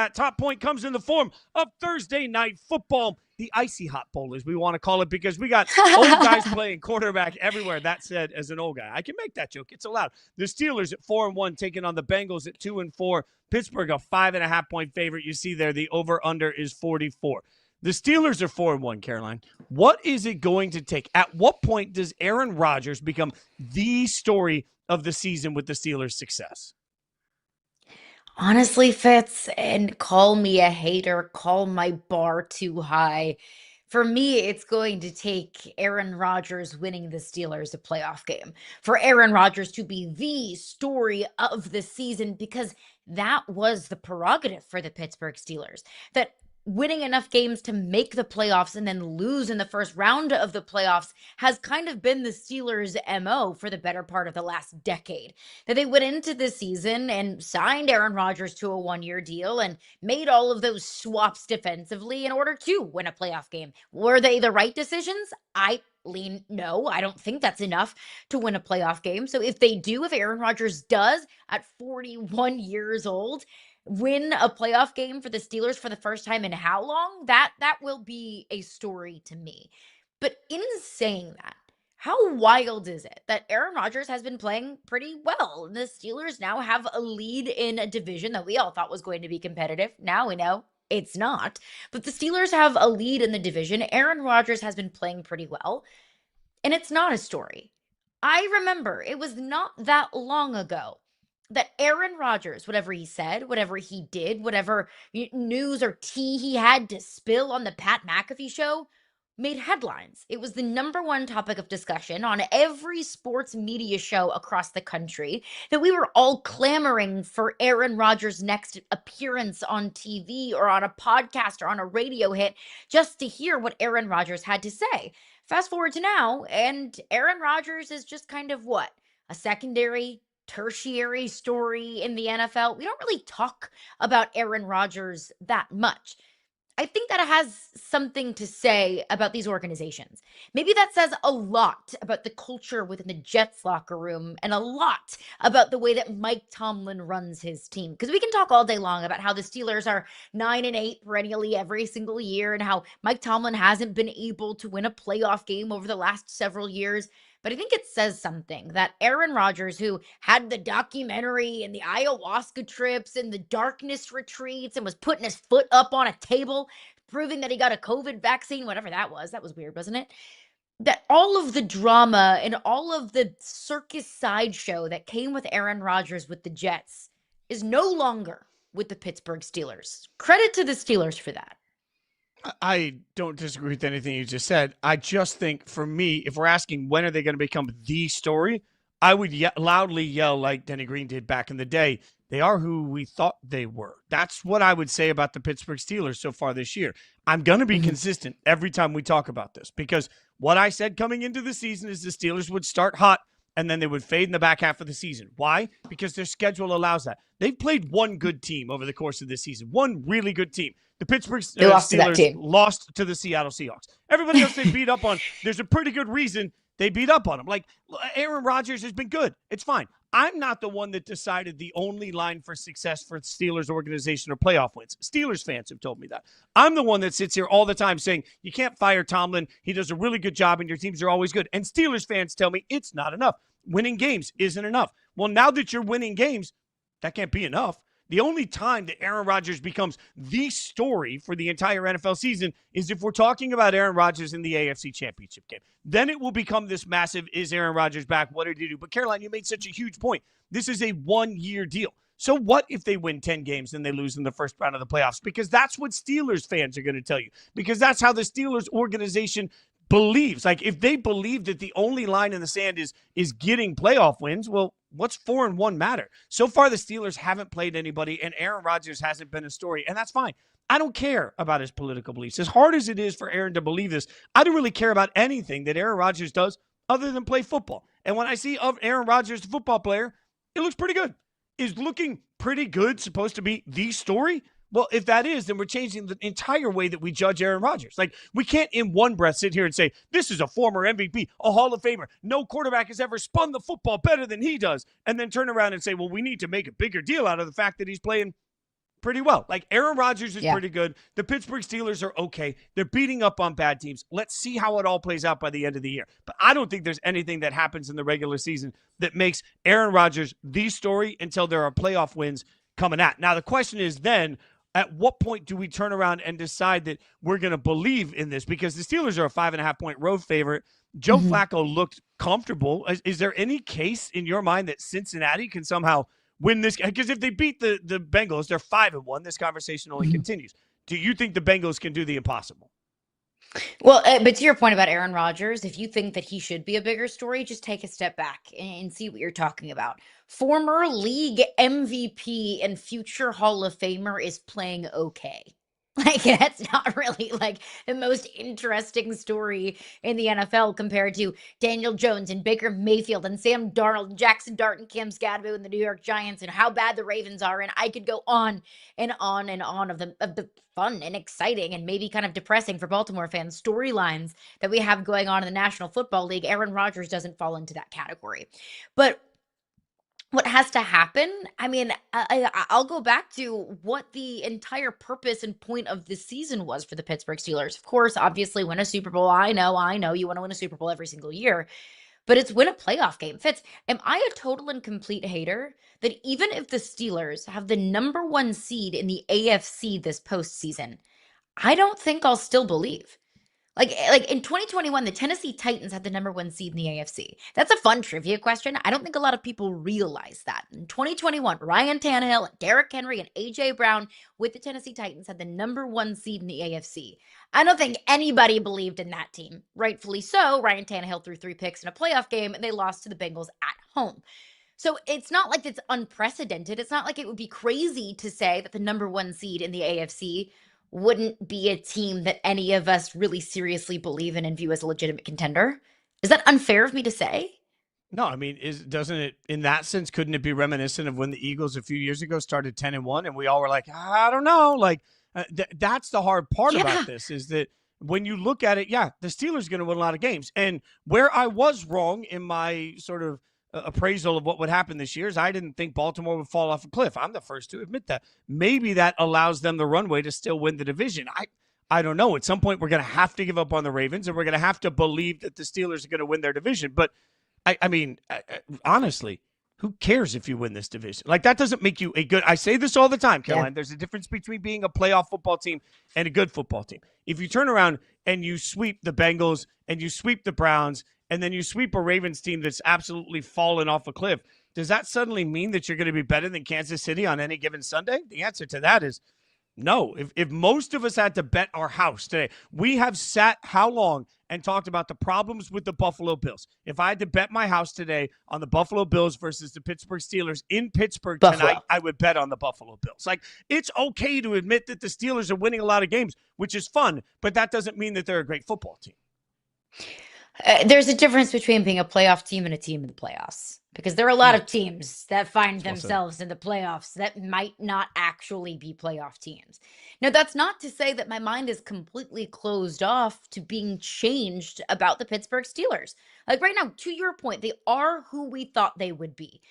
That top point comes in the form of Thursday night football, the Icy Hot Bowl, as we want to call it, because we got old guys playing quarterback everywhere. That said, as an old guy, I can make that joke. It's allowed. The Steelers at 4-1, taking on the Bengals at 2-4. Pittsburgh, a 5.5-point favorite. You see there, the over-under is 44. The Steelers are 4-1, Caroline. What is it going to take? At what point does Aaron Rodgers become the story of the season with the Steelers' success? Honestly, Fitz, and call me a hater, call my bar too high. For me, it's going to take Aaron Rodgers winning the Steelers a playoff game. For Aaron Rodgers to be the story of the season, because that was the prerogative for the Pittsburgh Steelers. That winning enough games to make the playoffs and then lose in the first round of the playoffs has kind of been the Steelers' MO for the better part of the last decade. That they went into the season and signed Aaron Rodgers to a one-year deal and made all of those swaps defensively in order to win a playoff game. Were they the right decisions? I lean no. I don't think that's enough to win a playoff game. So if Aaron Rodgers does at 41 years old, win a playoff game for the Steelers for the first time in how long? That will be a story to me. But in saying that, how wild is it that Aaron Rodgers has been playing pretty well? The Steelers now have a lead in a division that we all thought was going to be competitive. Now we know it's not. But the Steelers have a lead in the division. Aaron Rodgers has been playing pretty well. And it's not a story. I remember it was not that long ago that Aaron Rodgers, whatever he said, whatever he did, whatever news or tea he had to spill on the Pat McAfee show, made headlines. It was the number one topic of discussion on every sports media show across the country, that we were all clamoring for Aaron Rodgers' next appearance on TV or on a podcast or on a radio hit just to hear what Aaron Rodgers had to say. Fast forward to now, and Aaron Rodgers is just kind of what? A secondary, tertiary story in the NFL. We don't really talk about Aaron Rodgers that much. I think that has something to say about these organizations. Maybe that says a lot about the culture within the Jets locker room and a lot about the way that Mike Tomlin runs his team. Because we can talk all day long about how the Steelers are 9-8 perennially every single year and how Mike Tomlin hasn't been able to win a playoff game over the last several years. But I think it says something that Aaron Rodgers, who had the documentary and the ayahuasca trips and the darkness retreats and was putting his foot up on a table, proving that he got a COVID vaccine, whatever that was weird, wasn't it? That all of the drama and all of the circus sideshow that came with Aaron Rodgers with the Jets is no longer with the Pittsburgh Steelers. Credit to the Steelers for that. I don't disagree with anything you just said. I just think, for me, if we're asking when are they going to become the story, I would loudly yell like Denny Green did back in the day, they are who we thought they were. That's what I would say about the Pittsburgh Steelers so far this year. I'm going to be consistent every time we talk about this, because what I said coming into the season is the Steelers would start hot and then they would fade in the back half of the season. Why? Because their schedule allows that. They've played one good team over the course of this season, one really good team. The Pittsburgh Steelers lost to the Seattle Seahawks. Everybody else they beat up on, there's a pretty good reason they beat up on them. Like, Aaron Rodgers has been good. It's fine. I'm not the one that decided the only line for success for the Steelers organization or playoff wins. Steelers fans have told me that. I'm the one that sits here all the time saying, you can't fire Tomlin. He does a really good job and your teams are always good. And Steelers fans tell me it's not enough. Winning games isn't enough. Well, now that you're winning games, that can't be enough. The only time that Aaron Rodgers becomes the story for the entire NFL season is if we're talking about Aaron Rodgers in the AFC Championship game. Then it will become this massive, is Aaron Rodgers back? What did he do? But Caroline, you made such a huge point. This is a one-year deal. So what if they win 10 games and they lose in the first round of the playoffs? Because that's what Steelers fans are going to tell you. Because that's how the Steelers organization believes. Like, if they believe that the only line in the sand is getting playoff wins, well, what's 4-1 matter? So far, the Steelers haven't played anybody, and Aaron Rodgers hasn't been a story, and that's fine. I don't care about his political beliefs. As hard as it is for Aaron to believe this, I don't really care about anything that Aaron Rodgers does other than play football. And when I see Aaron Rodgers, the football player, it looks pretty good. Is looking pretty good supposed to be the story? Well, if that is, then we're changing the entire way that we judge Aaron Rodgers. Like, we can't in one breath sit here and say, this is a former MVP, a Hall of Famer. No quarterback has ever spun the football better than he does. And then turn around and say, well, we need to make a bigger deal out of the fact that he's playing pretty well. Like Aaron Rodgers is Yeah. pretty good. The Pittsburgh Steelers are okay. They're beating up on bad teams. Let's see how it all plays out by the end of the year. But I don't think there's anything that happens in the regular season that makes Aaron Rodgers the story until there are playoff wins coming at. Now, the question is then, at what point do we turn around and decide that we're going to believe in this? Because the Steelers are a 5.5-point road favorite. Joe Flacco looked comfortable. Is there any case in your mind that Cincinnati can somehow win this? Because if they beat the Bengals, they're 5-1. This conversation only continues. Do you think the Bengals can do the impossible? Well, but to your point about Aaron Rodgers, if you think that he should be a bigger story, just take a step back and see what you're talking about. Former league MVP and future Hall of Famer is playing okay. Like, that's not really like the most interesting story in the NFL compared to Daniel Jones and Baker Mayfield and Sam Darnold and Jackson Dart and Cam Skadbo and the New York Giants and how bad the Ravens are. And I could go on and on and on of the fun and exciting and maybe kind of depressing for Baltimore fans storylines that we have going on in the National Football League. Aaron Rodgers doesn't fall into that category. But what has to happen? I mean, I'll go back to what the entire purpose and point of this season was for the Pittsburgh Steelers. Of course, obviously, win a Super Bowl. I know you want to win a Super Bowl every single year, but it's win a playoff game. Fitz, am I a total and complete hater that even if the Steelers have the number 1 seed in the AFC this postseason, I don't think I'll still believe? Like in 2021, the Tennessee Titans had the number 1 seed in the AFC. That's a fun trivia question. I don't think a lot of people realize that. In 2021, Ryan Tannehill, Derrick Henry, and A.J. Brown with the Tennessee Titans had the number 1 seed in the AFC. I don't think anybody believed in that team. Rightfully so. Ryan Tannehill threw 3 picks in a playoff game, and they lost to the Bengals at home. So it's not like it's unprecedented. It's not like it would be crazy to say that the number 1 seed in the AFC wouldn't be a team that any of us really seriously believe in and view as a legitimate contender. Is that unfair of me to say? No, I mean, doesn't it, in that sense, couldn't it be reminiscent of when the Eagles a few years ago started 10-1 and we all were like, I don't know. Like, that's the hard part about this is that when you look at it, the Steelers are going to win a lot of games. And where I was wrong in my sort of appraisal of what would happen this year is I didn't think Baltimore would fall off a cliff. I'm the first to admit that. Maybe that allows them the runway to still win the division. I don't know. At some point, we're going to have to give up on the Ravens, and we're going to have to believe that the Steelers are going to win their division. But, I mean, honestly, who cares if you win this division? Like, that doesn't make you a good – I say this all the time, Caroline. Yeah. There's a difference between being a playoff football team and a good football team. If you turn around and you sweep the Bengals and you sweep the Browns and then you sweep a Ravens team that's absolutely fallen off a cliff, does that suddenly mean that you're going to be better than Kansas City on any given Sunday? The answer to that is no. If most of us had to bet our house today, we have sat how long and talked about the problems with the Buffalo Bills. If I had to bet my house today on the Buffalo Bills versus the Pittsburgh Steelers in Pittsburgh tonight, I would bet on the Buffalo Bills. Like, it's okay to admit that the Steelers are winning a lot of games, which is fun, but that doesn't mean that they're a great football team. There's a difference between being a playoff team and a team in the playoffs, because there are a lot of teams that find themselves in the playoffs that might not actually be playoff teams. Now, that's not to say that my mind is completely closed off to being changed about the Pittsburgh Steelers. Like right now, to your point, they are who we thought they would be.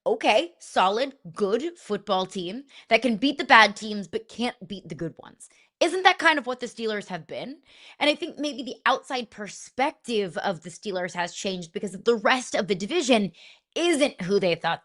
Okay, solid, good football team that can beat the bad teams but can't beat the good ones. Isn't that kind of what the Steelers have been? And I think maybe the outside perspective of the Steelers has changed because the rest of the division isn't who they thought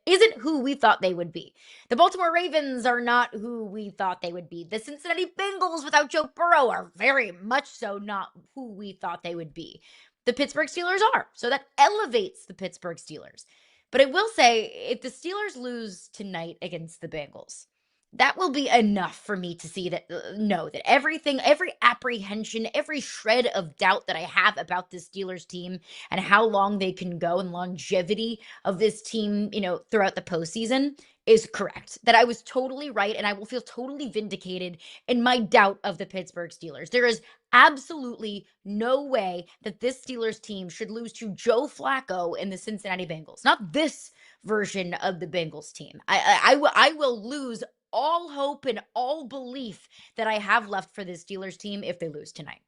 isn't who we thought they would be. The Baltimore Ravens are not who we thought they would be. The Cincinnati Bengals without Joe Burrow are very much so not who we thought they would be. The Pittsburgh Steelers are. So that elevates the Pittsburgh Steelers. But I will say, if the Steelers lose tonight against the Bengals, that will be enough for me to see that, know that everything, every apprehension, every shred of doubt that I have about this Steelers team and how long they can go and longevity of this team, throughout the postseason is correct. That I was totally right, and I will feel totally vindicated in my doubt of the Pittsburgh Steelers. There is absolutely no way that this Steelers team should lose to Joe Flacco and the Cincinnati Bengals. Not this version of the Bengals team. I will lose all hope and all belief that I have left for this Steelers team if they lose tonight.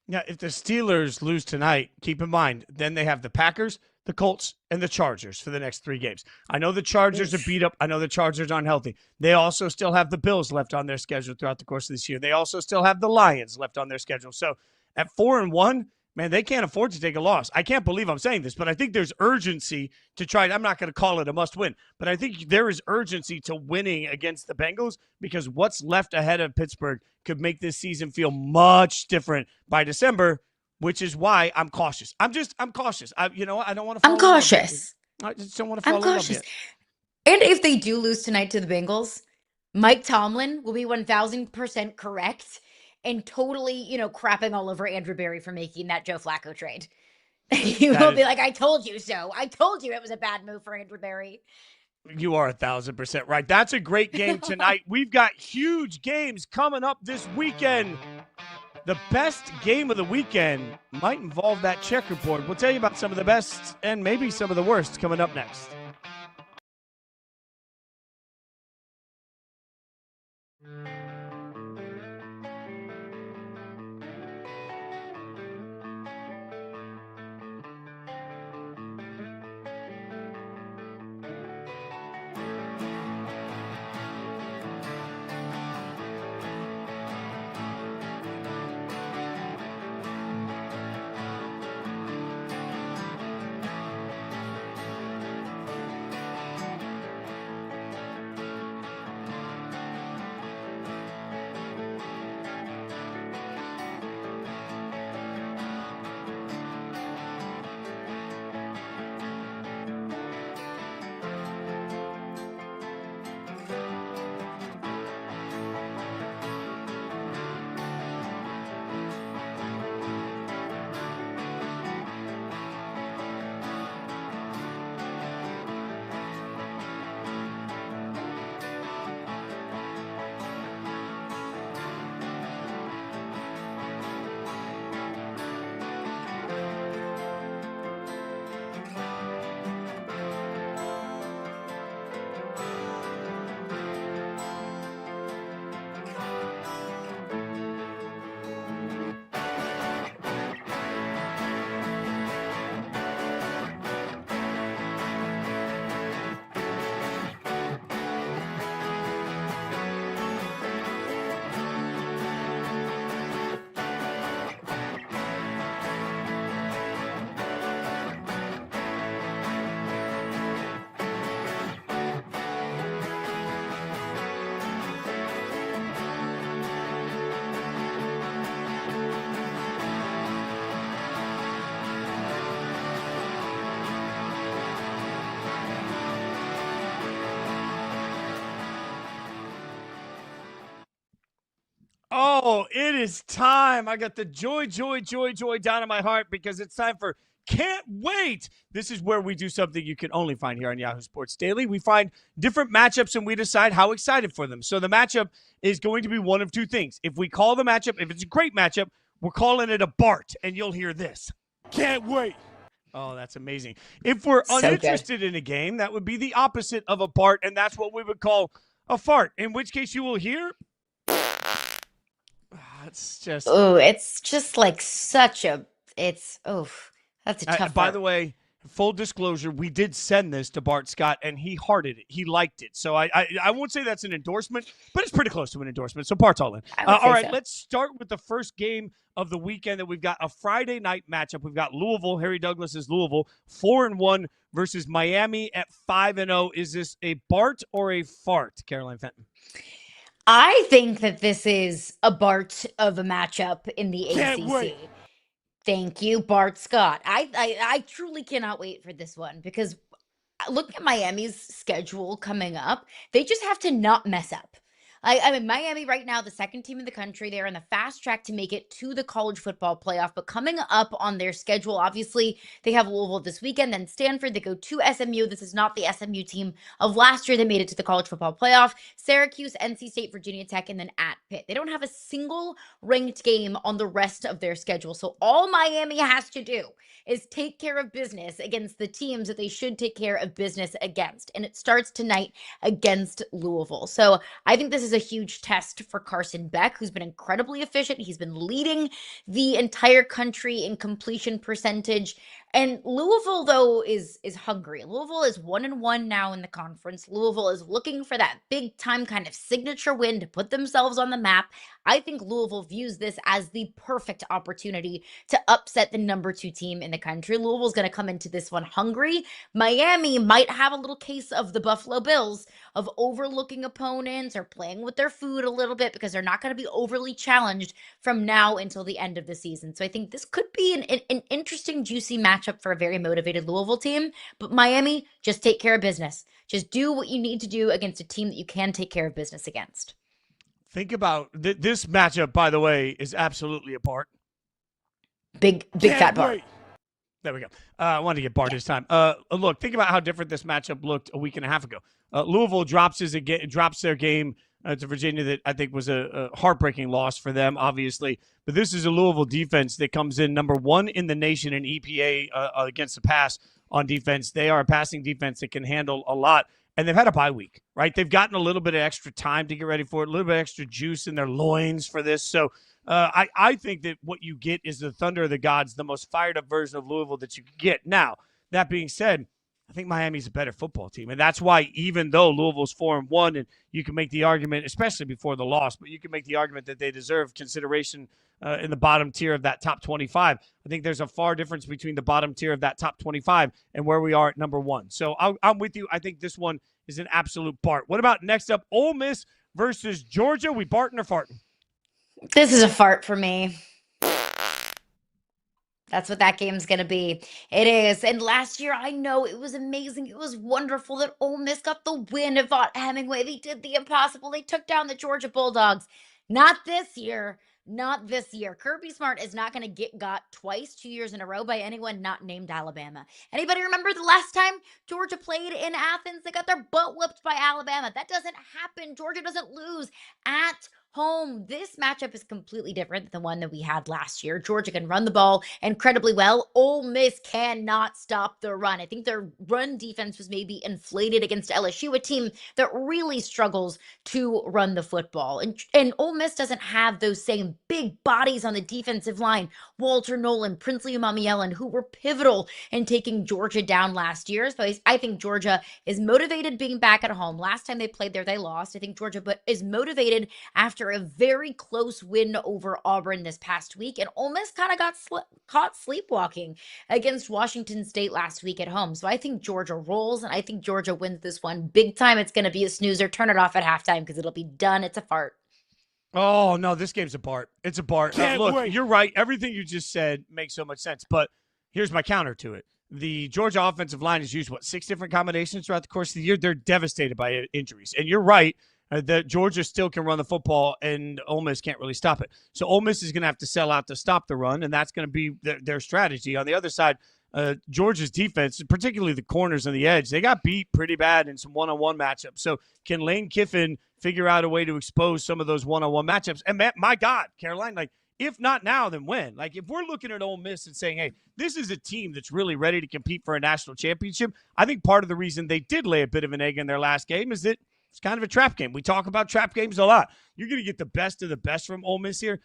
Yeah, if the Steelers lose tonight, keep in mind, then they have the Packers, the Colts, and the Chargers for the next 3 games. I know the Chargers are beat up. I know the Chargers aren't healthy. They also still have the Bills left on their schedule throughout the course of this year. They also still have the Lions left on their schedule. So at 4-1, man, they can't afford to take a loss. I can't believe I'm saying this, but I think there's urgency to try. I'm not going to call it a must win, but I think there is urgency to winning against the Bengals because what's left ahead of Pittsburgh could make this season feel much different by December, which is why I'm cautious. I'm cautious. I don't want to. I'm cautious. I just don't want to fall I'm in love cautious. yet. And if they do lose tonight to the Bengals, Mike Tomlin will be 1000% correct and totally, crapping all over Andrew Berry for making that Joe Flacco trade. He will be like, I told you so. I told you it was a bad move for Andrew Berry. You are 1000% right. That's a great game tonight. We've got huge games coming up this weekend. The best game of the weekend might involve that checkerboard. We'll tell you about some of the best and maybe some of the worst coming up next. Oh, it is time. I got the joy down in my heart because it's time for Can't Wait. This is where we do something you can only find here on Yahoo Sports Daily. We find different matchups and we decide how excited for them. So the matchup is going to be one of two things. If we call the matchup, if it's a great matchup, we're calling it a Bart, and you'll hear this. Can't wait. Oh, that's amazing. If we're uninterested in a game, that would be the opposite of a Bart, and that's what we would call a fart, in which case you will hear... It's just... Oh, it's just like such a... It's... Oh, that's a tough By the way, full disclosure, we did send this to Bart Scott, and he hearted it. He liked it. So I won't say that's an endorsement, but it's pretty close to an endorsement. So Bart's all in. All right, let's start with the first game of the weekend that we've got a Friday night matchup. We've got Louisville, Harry Douglas's Louisville, 4-1 versus Miami at 5-0. Is this a Bart or a fart, Caroline Fenton? I think that this is a Bart of a matchup in the ACC. Wait. Thank you, Bart Scott. I truly cannot wait for this one because look at Miami's schedule coming up. They just have to not mess up. I mean, Miami right now, the second team in the country, they're in the fast track to make it to the college football playoff. But coming up on their schedule, obviously, they have Louisville this weekend, then Stanford. They go to SMU. This is not the SMU team of last year that made it to the college football playoff. Syracuse, NC State, Virginia Tech, and then at Pitt. They don't have a single ranked game on the rest of their schedule. So all Miami has to do is take care of business against the teams that they should take care of business against. And it starts tonight against Louisville. So I think this is a huge test for Carson Beck, who's been incredibly efficient. He's been leading the entire country in completion percentage. And Louisville, though, is hungry. Louisville is 1-1 now in the conference. Louisville is looking for that big time kind of signature win to put themselves on the map. I think Louisville views this as the perfect opportunity to upset the number 2 team in the country. Louisville's going to come into this one hungry. Miami might have a little case of the Buffalo Bills of overlooking opponents or playing with their food a little bit because they're not going to be overly challenged from now until the end of the season. So I think this could be an interesting, juicy matchup for a very motivated Louisville team. But Miami, just take care of business. Just do what you need to do against a team that you can take care of business against. Think about this matchup, by the way, is absolutely a Bart. Big fat Bart. There we go. I wanted to get Bart this time. Look, think about how different this matchup looked a week and a half ago. Louisville drops their game to Virginia that I think was a heartbreaking loss for them, obviously. But this is a Louisville defense that comes in number 1 in the nation in EPA against the pass on defense. They are a passing defense that can handle a lot. And they've had a bye week, right? They've gotten a little bit of extra time to get ready for it, a little bit of extra juice in their loins for this. So I think that what you get is the Thunder of the Gods, the most fired up version of Louisville that you could get. Now, that being said, I think Miami's a better football team. And that's why even though Louisville's 4-1, and you can make the argument, especially before the loss, but you can make the argument that they deserve consideration in the bottom tier of that top 25. I think there's a far difference between the bottom tier of that top 25 and where we are at number 1. So I'm with you. I think this one is an absolute Bart. What about next up, Ole Miss versus Georgia? We Bartin' or farting? This is a fart for me. That's what that game's going to be. It is. And last year, I know it was amazing. It was wonderful that Ole Miss got the win at Vaught Hemingway. They did the impossible. They took down the Georgia Bulldogs. Not this year. Not this year. Kirby Smart is not going to get got twice, 2 years in a row by anyone not named Alabama. Anybody remember the last time Georgia played in Athens? They got their butt whooped by Alabama. That doesn't happen. Georgia doesn't lose at home. This matchup is completely different than the one that we had last year. Georgia can run the ball incredibly well. Ole Miss cannot stop the run. I think their run defense was maybe inflated against LSU, a team that really struggles to run the football. And Ole Miss doesn't have those same big bodies on the defensive line. Walter Nolan, Princely Umamielen, who were pivotal in taking Georgia down last year. So I think Georgia is motivated being back at home. Last time they played there, they lost. I think Georgia is motivated after a very close win over Auburn this past week. And Ole Miss kind of got caught sleepwalking against Washington State last week at home. So I think Georgia rolls, and I think Georgia wins this one big time. It's going to be a snoozer. Turn it off at halftime because it'll be done. It's a fart. Oh, no, this game's a Bart. It's a Bart. Look, you're right. Everything you just said makes so much sense. But here's my counter to it. The Georgia offensive line has used, 6 different combinations throughout the course of the year? They're devastated by injuries. And you're right. That Georgia still can run the football, and Ole Miss can't really stop it. So Ole Miss is going to have to sell out to stop the run, and that's going to be their strategy. On the other side, Georgia's defense, particularly the corners on the edge, they got beat pretty bad in some one-on-one matchups. So can Lane Kiffin figure out a way to expose some of those one-on-one matchups? And my God, Caroline, if not now, then when? If we're looking at Ole Miss and saying, hey, this is a team that's really ready to compete for a national championship, I think part of the reason they did lay a bit of an egg in their last game is that it's kind of a trap game. We talk about trap games a lot. You're going to get the best of the best from Ole Miss here.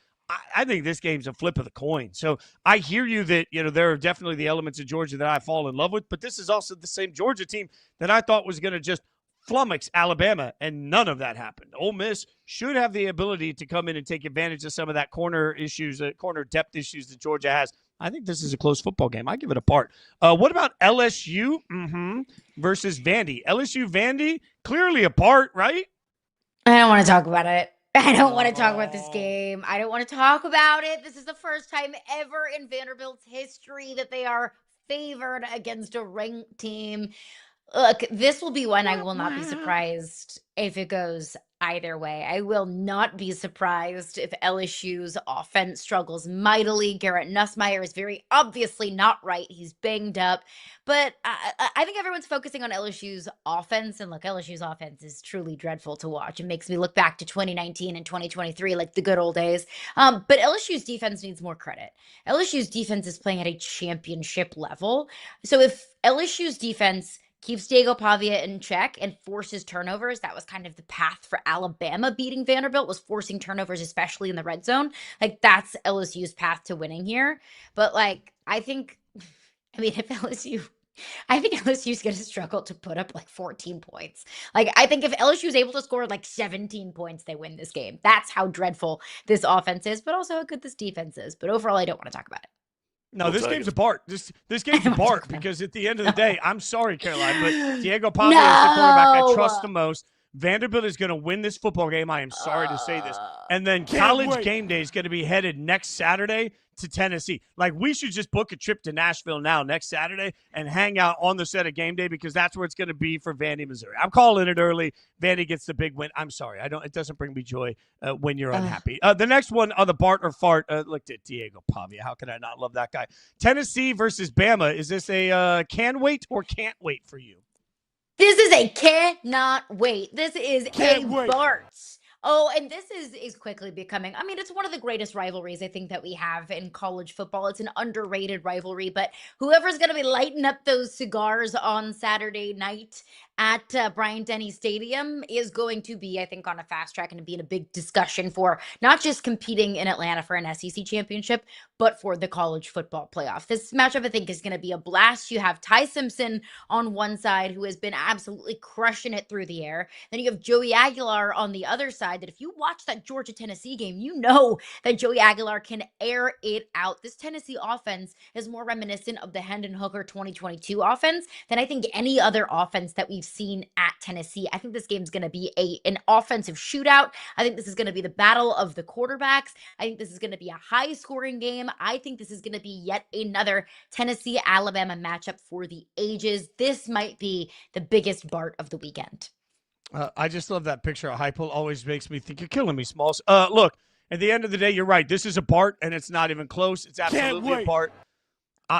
I think this game's a flip of the coin. So I hear you that, there are definitely the elements of Georgia that I fall in love with, but this is also the same Georgia team that I thought was going to just flummox Alabama, and none of that happened. Ole Miss should have the ability to come in and take advantage of some of that corner depth issues that Georgia has. I think this is a close football game. I give it a part. What about LSU versus Vandy? LSU, Vandy, clearly a part, right? I don't want to talk about it. I don't want to talk about this game. I don't want to talk about it. This is the first time ever in Vanderbilt's history that they are favored against a ranked team. Look, this will be one I will not be surprised if it goes either way. I will not be surprised if LSU's offense struggles mightily. Garrett Nussmeier is very obviously not right. He's banged up. But I think everyone's focusing on LSU's offense. And look, LSU's offense is truly dreadful to watch. It makes me look back to 2019 and 2023, like the good old days. But LSU's defense needs more credit. LSU's defense is playing at a championship level. So if LSU's defense keeps Diego Pavia in check and forces turnovers, that was kind of the path for Alabama beating Vanderbilt, was forcing turnovers, especially in the red zone. That's LSU's path to winning here. But I think I mean, if LSU, I think LSU is going to struggle to put up like 14 points. Like, I think if LSU is able to score like 17 points, they win this game. That's how dreadful this offense is, but also how good this defense is. But overall, I don't want to talk about it. No, this game's a Bart. This game's a Bart because at the end of the day, I'm sorry, Caroline, but Diego Pavia is the quarterback I trust the most. Vanderbilt is going to win this football game. I am sorry to say this. And then College Game Day is going to be headed next Saturday to Tennessee. Like, we should just book a trip to Nashville now next Saturday and hang out on the set of Game Day because that's where it's going to be for Vandy, Missouri. I'm calling it early. Vandy gets the big win. I'm sorry. It doesn't bring me joy when you're unhappy. The next one on the Bart or Fart, looked at Diego Pavia. How can I not love that guy? Tennessee versus Bama. Is this a can wait or can't wait for you? This is a cannot wait. This is Bart. Oh, and this is quickly becoming, I mean, it's one of the greatest rivalries I think that we have in college football. It's an underrated rivalry, but whoever's going to be lighting up those cigars on Saturday night at Bryant-Denny Stadium is going to be, I think, on a fast track and be in a big discussion for not just competing in Atlanta for an SEC championship, but for the college football playoff. This matchup, I think, is going to be a blast. You have Ty Simpson on one side, who has been absolutely crushing it through the air. Then you have Joey Aguilar on the other side, that if you watch that Georgia-Tennessee game, you know that Joey Aguilar can air it out. This Tennessee offense is more reminiscent of the Hendon Hooker 2022 offense than I think any other offense that we've seen at Tennessee. I think this game's going to be an offensive shootout. I think this is going to be the battle of the quarterbacks. I think this is going to be a high-scoring game. I think this is going to be yet another Tennessee-Alabama matchup for the ages. This might be the biggest Bart of the weekend. I just love that picture of Heupel. Always makes me think you're killing me, Smalls. Look, at the end of the day, you're right. This is a Bart, and it's not even close. It's absolutely a Bart.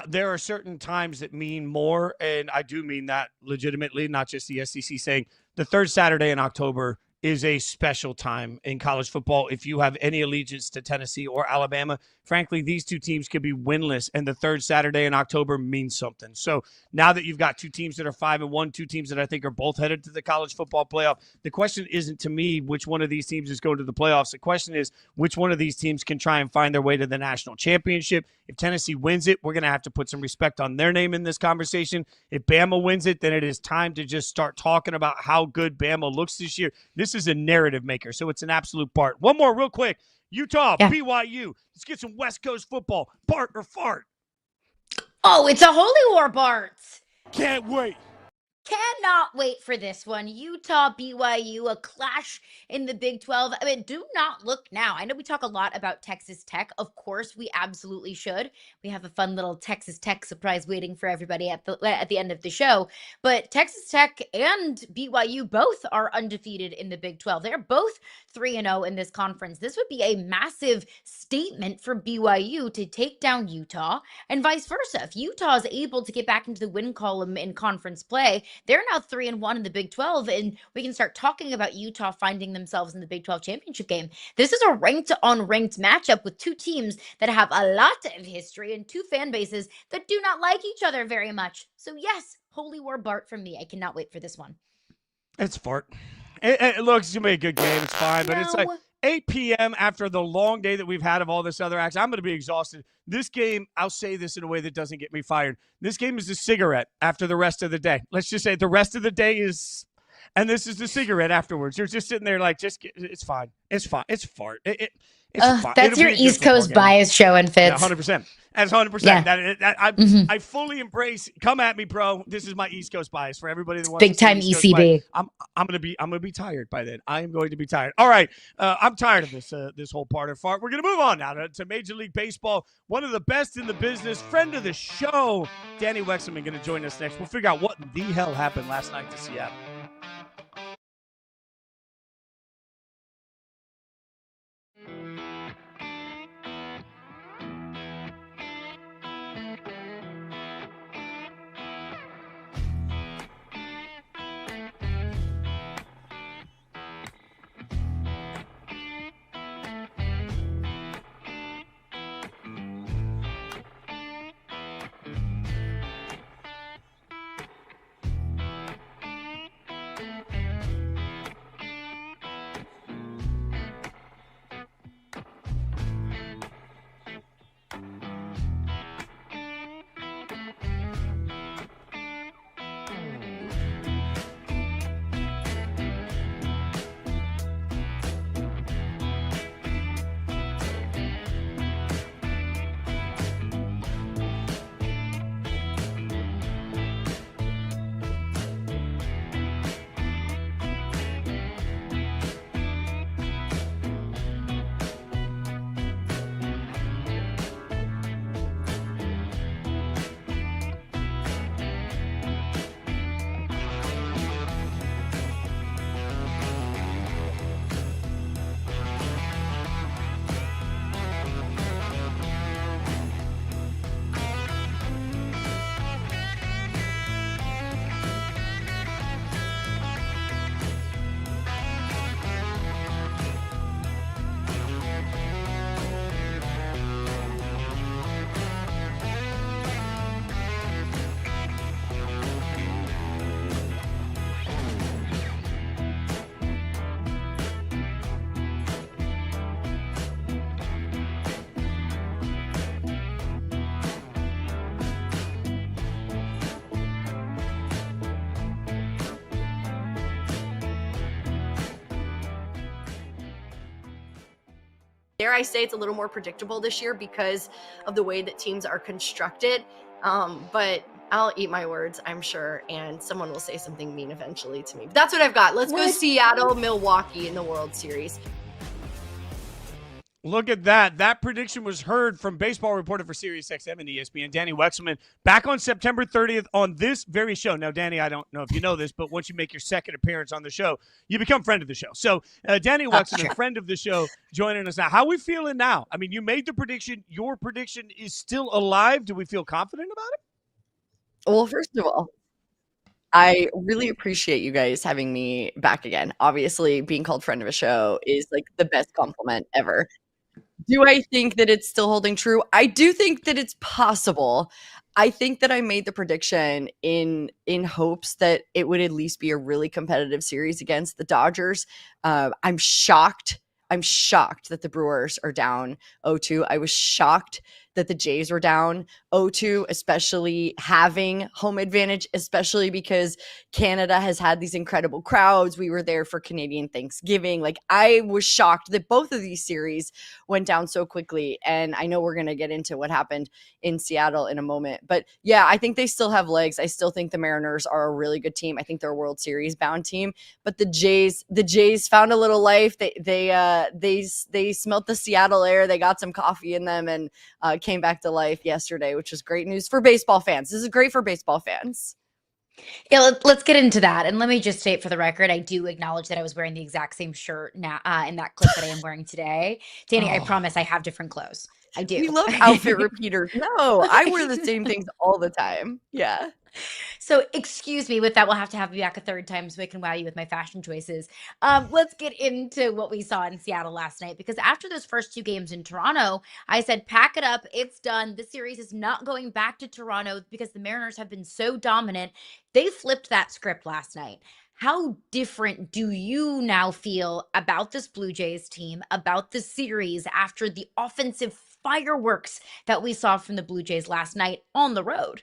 There are certain times that mean more, and I do mean that legitimately, not just the SEC saying the third Saturday in October is a special time in college football. If you have any allegiance to Tennessee or Alabama, frankly, these two teams could be winless, and the third Saturday in October means something. So now that you've got two teams that are 5-1, two teams that I think are both headed to the college football playoff, the question isn't to me which one of these teams is going to the playoffs. The question is which one of these teams can try and find their way to the national championship. If Tennessee wins it, we're going to have to put some respect on their name in this conversation. If Bama wins it, then it is time to just start talking about how good Bama looks this year. This is a narrative maker, so it's an absolute Bart. One more real quick. Utah, BYU. Let's get some West Coast football. Bart or Fart? Oh, it's a holy war, Bart. Can't wait. Cannot wait for this one. Utah, BYU, a clash in the Big 12. I mean, do not look now. I know we talk a lot about Texas Tech. Of course, we absolutely should. We have a fun little Texas Tech surprise waiting for everybody at the end of the show. But Texas Tech and BYU both are undefeated in the Big 12. They're both 3-0 in this conference. This would be a massive statement for BYU to take down Utah and vice versa. If Utah is able to get back into the win column in conference play, they're now 3-1 in the Big 12, and we can start talking about Utah finding themselves in the Big 12 championship game. This is a ranked-on-ranked matchup with two teams that have a lot of history and two fan bases that do not like each other very much. So yes, holy war Bart from me. I cannot wait for this one. It's Fart. It looks to be a good game. It's fine, but it's like 8 p.m. after the long day that we've had of all this other action. I'm going to be exhausted. This game, I'll say this in a way that doesn't get me fired. This game is a cigarette after the rest of the day. Let's just say the rest of the day is, and this is the cigarette afterwards. You're just sitting there like, it's fine. It's fine. It's Fart. It's fine. That's your East Coast bias showing, Fitz. Yeah, 100%. That's 100%. Yeah. I fully embrace. Come at me, bro. This is my East Coast bias for everybody that wants big time ECB. I'm gonna be tired by then. I am going to be tired. All right, I'm tired of this whole part of Fart. We're gonna move on now to Major League Baseball. One of the best in the business, friend of the show, Dani Wexelman, going to join us next. We'll figure out what the hell happened last night to Seattle. dare I say it's a little more predictable this year because of the way that teams are constructed. But I'll eat my words, I'm sure, and someone will say something mean eventually to me. But that's what I've got. Let's go Seattle, Milwaukee in the World Series. Look at that. That prediction was heard from baseball reporter for SiriusXM and ESPN, Dani Wexelman, back on September 30th on this very show. Now, Dani, I don't know if you know this, but once you make your second appearance on the show, you become friend of the show. So, Dani Wexelman, friend of the show, joining us now. How are we feeling now? I mean, you made the prediction. Your prediction is still alive. Do we feel confident about it? Well, first of all, I really appreciate you guys having me back again. Obviously, being called friend of a show is like the best compliment ever. Do I think that it's still holding true? I do think that it's possible. I think that I made the prediction in hopes that it would at least be a really competitive series against the Dodgers. I'm shocked. I'm shocked that the Brewers are down 0-2. I was shocked that the Jays were down 0-2, especially having home advantage, especially because Canada has had these incredible crowds. We were there for Canadian Thanksgiving. Like, I was shocked that both of these series went down so quickly. And I know we're going to get into what happened in Seattle in a moment. But yeah, I think they still have legs. I still think the Mariners are a really good team. I think they're a World Series bound team. But the Jays found a little life. They smelt the Seattle air. They got some coffee in them and came back to life yesterday, which was great news for baseball fans. This is great for baseball fans. Yeah, let's get into that. And let me just state for the record, I do acknowledge that I was wearing the exact same shirt now in that clip that I am wearing today. Dani, I promise I have different clothes. I do. We love outfit repeaters. No, I wear the same things all the time. Yeah. So excuse me, with that, we'll have to have you back a third time so I can wow you with my fashion choices. Let's get into what we saw in Seattle last night, because after those first two games in Toronto, I said, pack it up. It's done. The series is not going back to Toronto because the Mariners have been so dominant. They flipped that script last night. How different do you now feel about this Blue Jays team, about the series after the offensive fireworks that we saw from the Blue Jays last night on the road?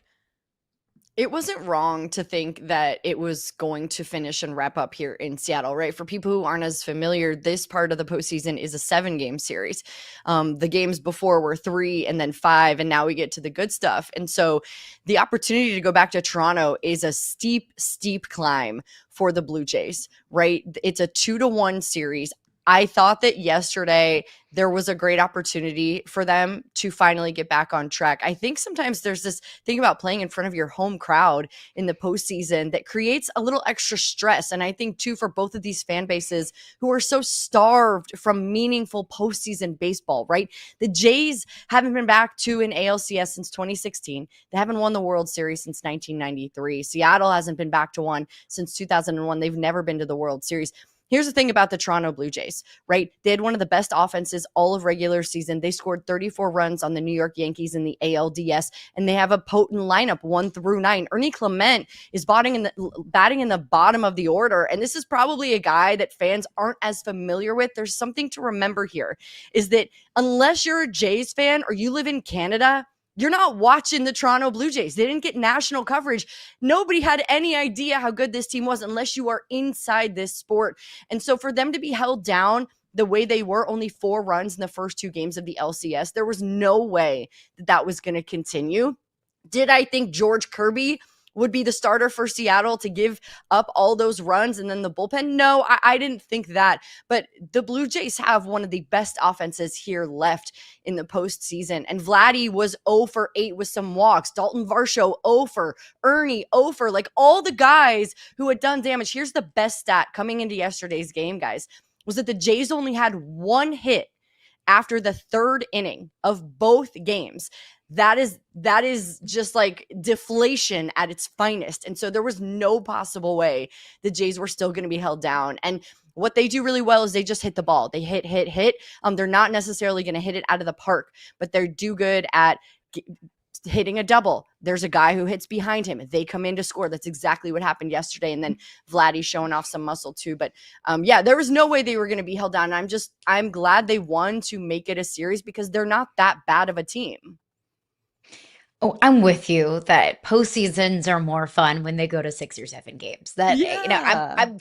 It wasn't wrong to think that it was going to finish and wrap up here in Seattle, right? For people who aren't as familiar, this part of the postseason is a 7-game series. The games before were 3 and then 5, and now we get to the good stuff. And so the opportunity to go back to Toronto is a steep, steep climb for the Blue Jays, right? It's a 2-1 series. I thought that yesterday there was a great opportunity for them to finally get back on track. I think sometimes there's this thing about playing in front of your home crowd in the postseason that creates a little extra stress. And I think too, for both of these fan bases who are so starved from meaningful postseason baseball, right? The Jays haven't been back to an ALCS since 2016. They haven't won the World Series since 1993. Seattle hasn't been back to one since 2001. They've never been to the World Series. Here's the thing about the Toronto Blue Jays, right? They had one of the best offenses all of regular season. They scored 34 runs on the New York Yankees in the ALDS, and they have a potent lineup 1 through 9. Ernie Clement is batting in the bottom of the order, and this is probably a guy that fans aren't as familiar with. There's something to remember here, is that unless you're a Jays fan or you live in Canada, you're not watching the Toronto Blue Jays. They didn't get national coverage. Nobody had any idea how good this team was unless you are inside this sport. And so for them to be held down the way they were, only 4 runs in the first 2 games of the LCS, there was no way that was going to continue. Did I think George Kirby would be the starter for Seattle to give up all those runs and then the bullpen? No, I didn't think that. But the Blue Jays have one of the best offenses here left in the postseason. And Vladdy was 0 for 8 with some walks. Dalton Varsho 0 for, Ernie 0 for, like all the guys who had done damage. Here's the best stat coming into yesterday's game, guys, was that the Jays only had 1 hit after the 3rd inning of both games. That is just like deflation at its finest. And so there was no possible way the Jays were still going to be held down. And what they do really well is they just hit the ball. They hit. They're not necessarily going to hit it out of the park, but they're do good at hitting a double. There's a guy who hits behind him. They come in to score. That's exactly what happened yesterday. And then Vladdy showing off some muscle too. But yeah, there was no way they were going to be held down. I'm glad they won to make it a series because they're not that bad of a team. Oh, I'm with you that postseasons are more fun when they go to 6 or 7 games. That, Yeah. I'm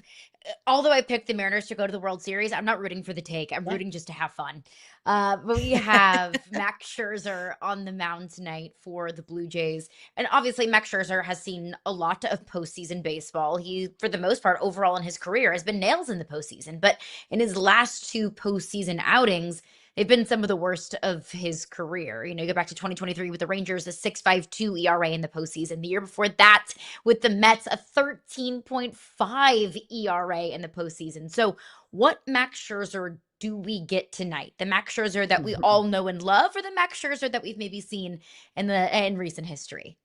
although I picked the Mariners to go to the World Series, I'm not rooting for the take. I'm rooting just to have fun. But we have Max Scherzer on the mound tonight for the Blue Jays. And obviously, Max Scherzer has seen a lot of postseason baseball. He, for the most part, overall in his career, has been nails in the postseason. But in his last 2 postseason outings, they've been some of the worst of his career. You go back to 2023 with the Rangers, a 6.52 ERA in the postseason. The year before that with the Mets, a 13.5 ERA in the postseason. So what Max Scherzer do we get tonight? The Max Scherzer that we all know and love, or the Max Scherzer that we've maybe seen in recent history?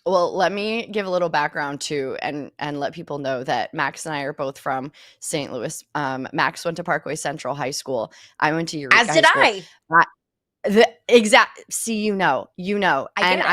Well, let me give a little background too, and let people know that Max and I are both from St. Louis. Max went to Parkway Central High School. I went to Eureka As did High School. I. The exact. See, I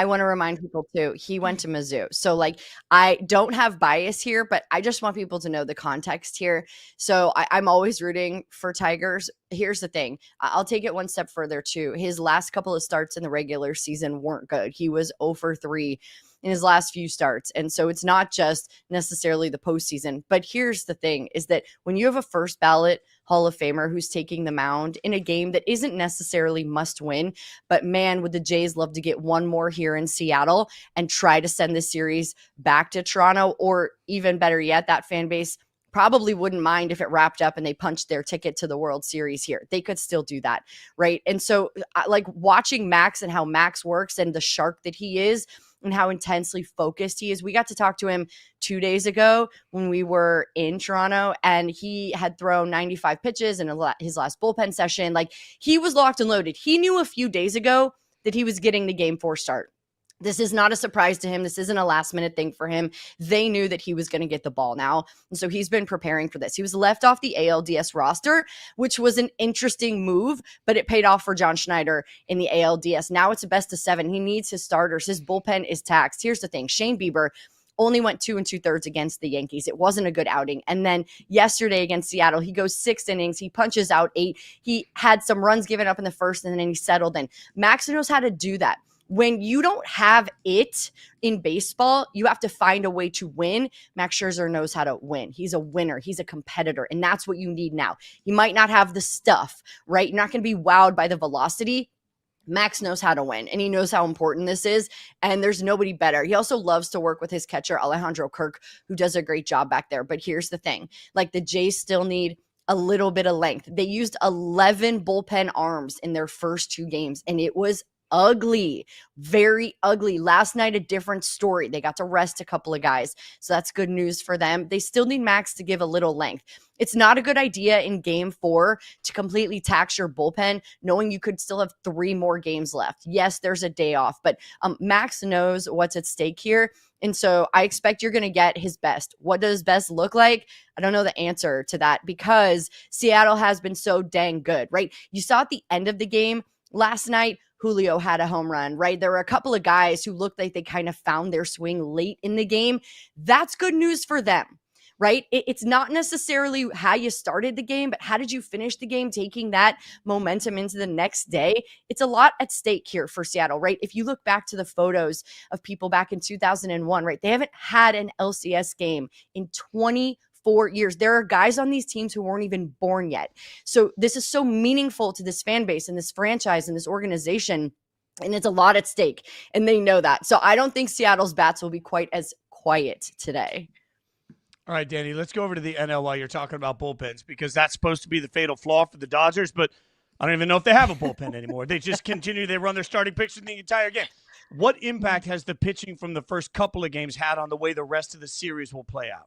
want to remind people too. He went to Mizzou, so like I don't have bias here, but I just want people to know the context here. So I'm always rooting for Tigers. Here's the thing. I'll take it one step further too. His last couple of starts in the regular season weren't good. He was 0 for 3 in his last few starts. And so it's not just necessarily the postseason. But here's the thing is that when you have a first ballot Hall of Famer who's taking the mound in a game that isn't necessarily must win, but man, would the Jays love to get one more here in Seattle and try to send this series back to Toronto, or even better yet, that fan base probably wouldn't mind if it wrapped up and they punched their ticket to the World Series here. They could still do that, right? And so like watching Max and how Max works and the shark that he is and how intensely focused he is. We got to talk to him 2 days ago when we were in Toronto, and he had thrown 95 pitches in his last bullpen session. Like, he was locked and loaded. He knew a few days ago that he was getting the Game 4 start. This is not a surprise to him. This isn't a last minute thing for him. They knew that he was going to get the ball now. And so he's been preparing for this. He was left off the ALDS roster, which was an interesting move, but it paid off for John Schneider in the ALDS. Now it's a best of 7. He needs his starters. His bullpen is taxed. Here's the thing. Shane Bieber only went 2 2/3 against the Yankees. It wasn't a good outing. And then yesterday against Seattle, he goes 6 innings. He punches out 8. He had some runs given up in the first, and then he settled in. Max knows how to do that. When you don't have it in baseball, you have to find a way to win. Max Scherzer knows how to win. He's a winner. He's a competitor. And that's what you need now. You might not have the stuff, right? You're not going to be wowed by the velocity. Max knows how to win, and he knows how important this is, and there's nobody better. He also loves to work with his catcher, Alejandro Kirk, who does a great job back there. But here's the thing. Like, the Jays still need a little bit of length. They used 11 bullpen arms in their first 2 games, and it was ugly, very ugly. Last night, a different story. They got to rest a couple of guys, so that's good news for them. They still need Max to give a little length. It's not a good idea in Game 4 to completely tax your bullpen, knowing you could still have 3 more games left. Yes, there's a day off, but Max knows what's at stake here. And so I expect you're going to get his best. What does best look like? I don't know the answer to that, because Seattle has been so dang good, right? You saw at the end of the game last night, Julio had a home run, right? There were a couple of guys who looked like they kind of found their swing late in the game. That's good news for them, right? It's not necessarily how you started the game, but how did you finish the game, taking that momentum into the next day? It's a lot at stake here for Seattle, right? If you look back to the photos of people back in 2001, right? They haven't had an LCS game in 24 years. There are guys on these teams who weren't even born yet. So this is so meaningful to this fan base and this franchise and this organization, and it's a lot at stake, and they know that. So I don't think Seattle's bats will be quite as quiet today. All right, Dani, let's go over to the NL while you're talking about bullpens, because that's supposed to be the fatal flaw for the Dodgers, but I don't even know if they have a bullpen anymore. They just continue. They run their starting pitchers the entire game. What impact has the pitching from the first couple of games had on the way the rest of the series will play out?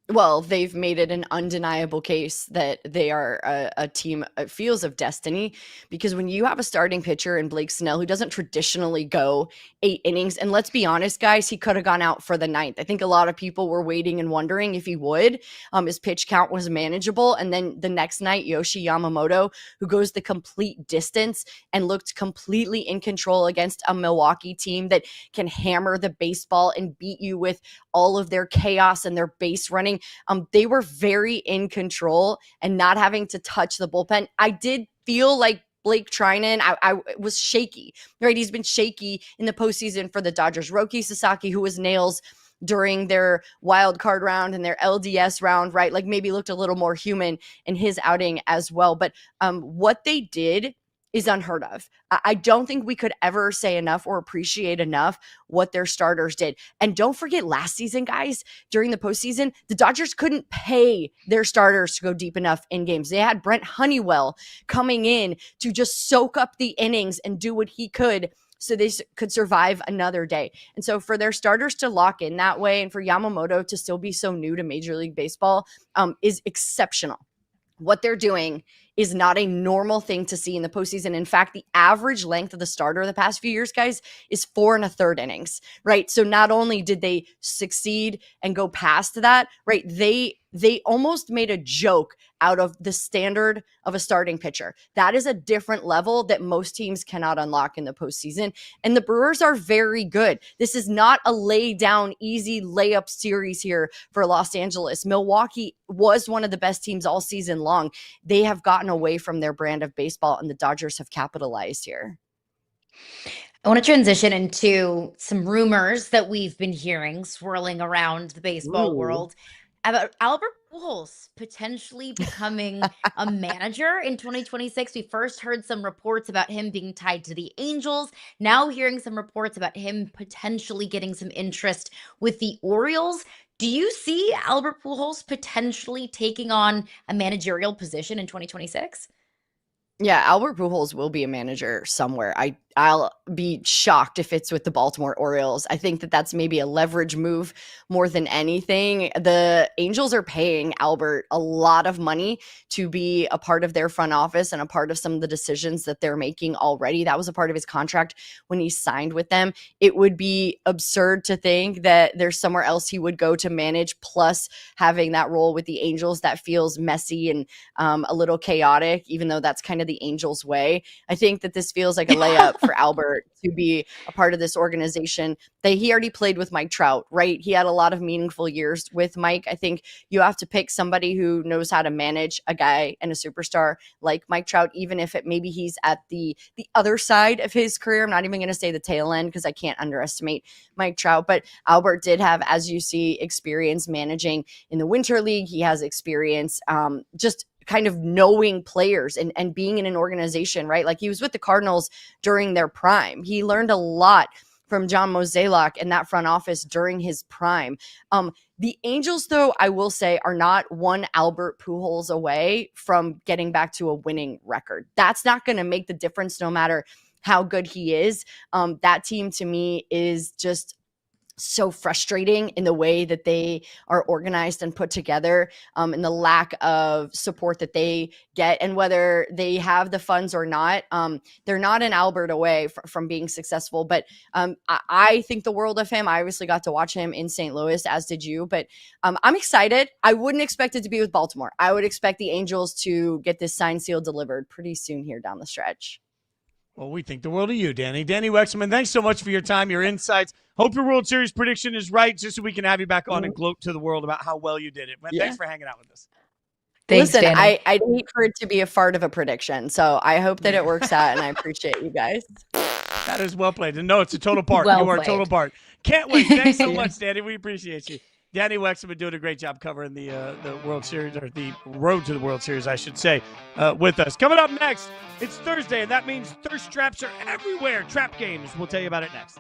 Well, they've made it an undeniable case that they are a team, it feels, of destiny, because when you have a starting pitcher in Blake Snell who doesn't traditionally go 8 innings, and let's be honest, guys, he could have gone out for the 9th. I think a lot of people were waiting and wondering if he would. His pitch count was manageable. And then the next night, Yoshi Yamamoto, who goes the complete distance and looked completely in control against a Milwaukee team that can hammer the baseball and beat you with all of their chaos and their base running. They were very in control and not having to touch the bullpen. I did feel like Blake Trinan, I was shaky, right? He's been shaky in the postseason for the Dodgers. Roki Sasaki, who was nails during their wild card round and their LDS round, right? Like maybe looked a little more human in his outing as well. But what they did is unheard of. I don't think we could ever say enough or appreciate enough what their starters did. And don't forget last season, guys, during the postseason, the Dodgers couldn't pay their starters to go deep enough in games. They had Brent Honeywell coming in to just soak up the innings and do what he could so they could survive another day. And so for their starters to lock in that way and for Yamamoto to still be so new to Major League Baseball is exceptional. What they're doing is not a normal thing to see in the postseason. In fact, the average length of the starter the past few years, guys, is 4 1/3 innings, right? So not only did they succeed and go past that, right? They almost made a joke out of the standard of a starting pitcher. That is a different level that most teams cannot unlock in the postseason. And the Brewers are very good. This is not a lay down, easy layup series here for Los Angeles. Milwaukee was one of the best teams all season long. They have gotten away from their brand of baseball, and the Dodgers have capitalized here. I want to transition into some rumors that we've been hearing swirling around the baseball world about Albert Pujols potentially becoming a manager in 2026. We first heard some reports about him being tied to the Angels. Now hearing some reports about him potentially getting some interest with the Orioles. Do you see Albert Pujols potentially taking on a managerial position in 2026? Yeah, Albert Pujols will be a manager somewhere. I'll be shocked if it's with the Baltimore Orioles. I think that that's maybe a leverage move more than anything. The Angels are paying Albert a lot of money to be a part of their front office and a part of some of the decisions that they're making already. That was a part of his contract when he signed with them. It would be absurd to think that there's somewhere else he would go to manage, plus having that role with the Angels that feels messy and a little chaotic, even though that's kind of the Angels' way. I think that this feels like a layup for Albert to be a part of this organization. He already played with Mike Trout, right? He had a lot of meaningful years with Mike. I think you have to pick somebody who knows how to manage a guy and a superstar like Mike Trout, even if maybe he's at the other side of his career. I'm not even going to say the tail end because I can't underestimate Mike Trout, but Albert did have, as you see, experience managing in the Winter League. He has experience just kind of knowing players and being in an organization, right? Like he was with the Cardinals during their prime. He learned a lot from John Mozeliak and that front office during his prime. The Angels, though, I will say, are not one Albert Pujols away from getting back to a winning record. That's not going to make the difference no matter how good he is. That team to me is just so frustrating in the way that they are organized and put together, and the lack of support that they get, and whether they have the funds or not. They're not an Albert away from being successful, but I think the world of him. I obviously got to watch him in St. Louis, as did you, but I'm excited. I wouldn't expect it to be with Baltimore. I would expect the Angels to get this signed, sealed, delivered pretty soon here down the stretch. Well, we think the world of you, Dani. Dani Wexelman, thanks so much for your time, your insights. Hope your World Series prediction is right, just so we can have you back on and gloat to the world about how well you did it. But thanks for hanging out with us. Thanks, Listen, Dani. I'd hate for it to be a fart of a prediction, so I hope that it works out, and I appreciate you guys. That is well played. And no, it's a total part. Well you are a played. total part. Can't wait. Thanks so much, Dani. We appreciate you. Dani Wexelman doing a great job covering the World Series, or the road to the World Series, I should say, with us. Coming up next, it's Thursday, and that means thirst traps are everywhere. Trap games. We'll tell you about it next.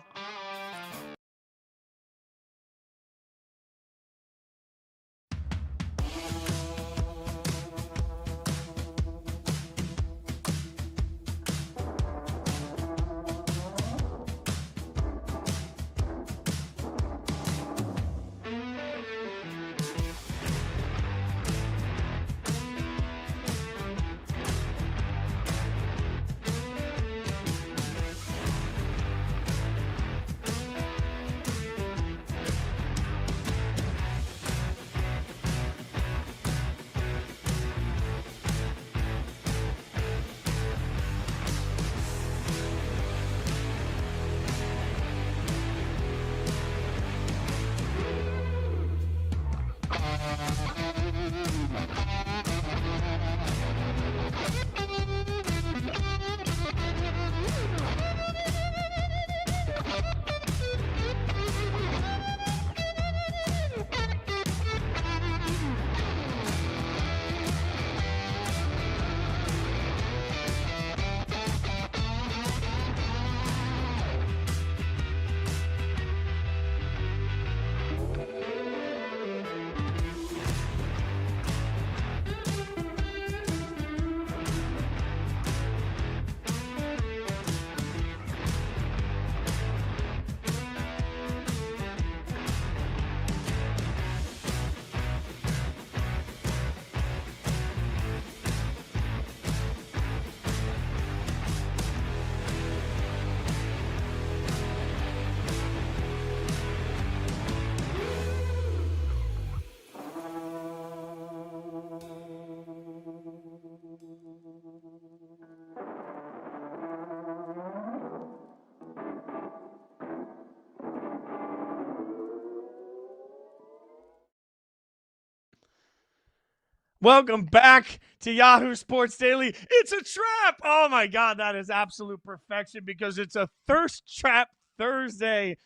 Welcome back to Yahoo Sports Daily. It's a trap. Oh my God, that is absolute perfection because it's a thirst trap Thursday.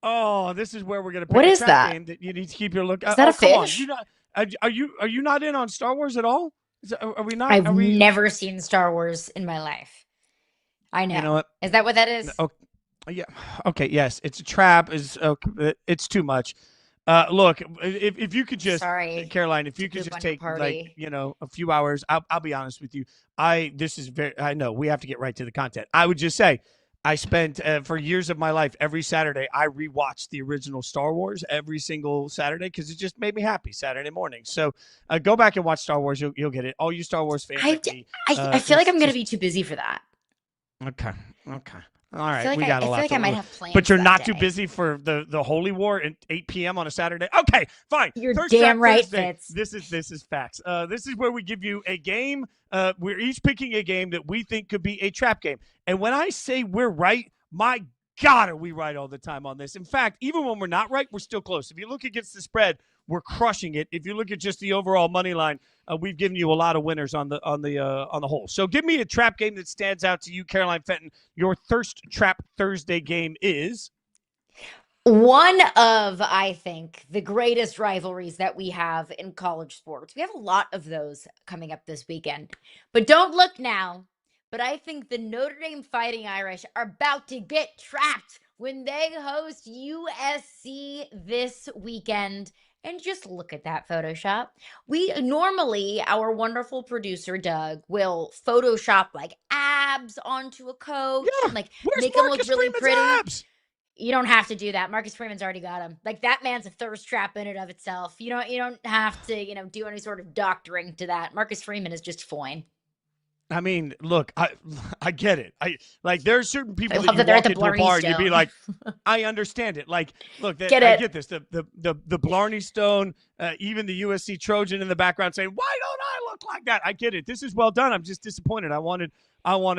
Oh, this is where we're gonna pick What a is trap that? game that you need to keep your look. Is that a come on. fish? Are you not in on Star Wars at all? Are we not? I've Are we? never seen Star Wars in my life. I know. You know what? Is that what that is? Okay. Yeah. Okay. Yes, it's a trap. It's too much. Look, if you could just, Sorry. Caroline, if you could just take like a few hours. I'll be honest with you. I know we have to get right to the content. I would just say, I spent for years of my life every Saturday I rewatched the original Star Wars every single Saturday because it just made me happy Saturday morning. So go back and watch Star Wars. You'll get it. All you Star Wars fans. I feel like I'm going to be too busy for that. Okay. All right, I we got a lot. I feel like I might have plans. But you're that not day. too busy for the Holy War at 8 p.m. on a Saturday. Okay, fine. You're damn right, Thursday. Fitz. This is facts. This is where we give you a game. We're each picking a game that we think could be a trap game. And when I say we're right, my God, are we right all the time on this? In fact, even when we're not right, we're still close. If you look against the spread, we're crushing it. If you look at just the overall money line, we've given you a lot of winners on the whole. So give me a trap game that stands out to you, Caroline Fenton. Your Thirst Trap Thursday game is one of, I think, the greatest rivalries that we have in college sports. We have a lot of those coming up this weekend. But don't look now. But I think the Notre Dame Fighting Irish are about to get trapped when they host USC this weekend. And just look at that Photoshop. We normally, our wonderful producer, Doug, will Photoshop like abs onto a coach. Yeah, And, like where's make them look Marcus really Freeman's pretty. abs? You don't have to do that. Marcus Freeman's already got him. Like that man's a thirst trap in and of itself. You don't have to, do any sort of doctoring to that. Marcus Freeman is just fine. I mean, look, I get it. There are certain people I that love you that they're walk at the into a Blarney bar and you'd be Stone. like, I understand it. Like, look, I Get it. get this. The Blarney Stone, even the USC Trojan in the background saying, why don't I look like that? I get it. This is well done. I'm just disappointed. I wanted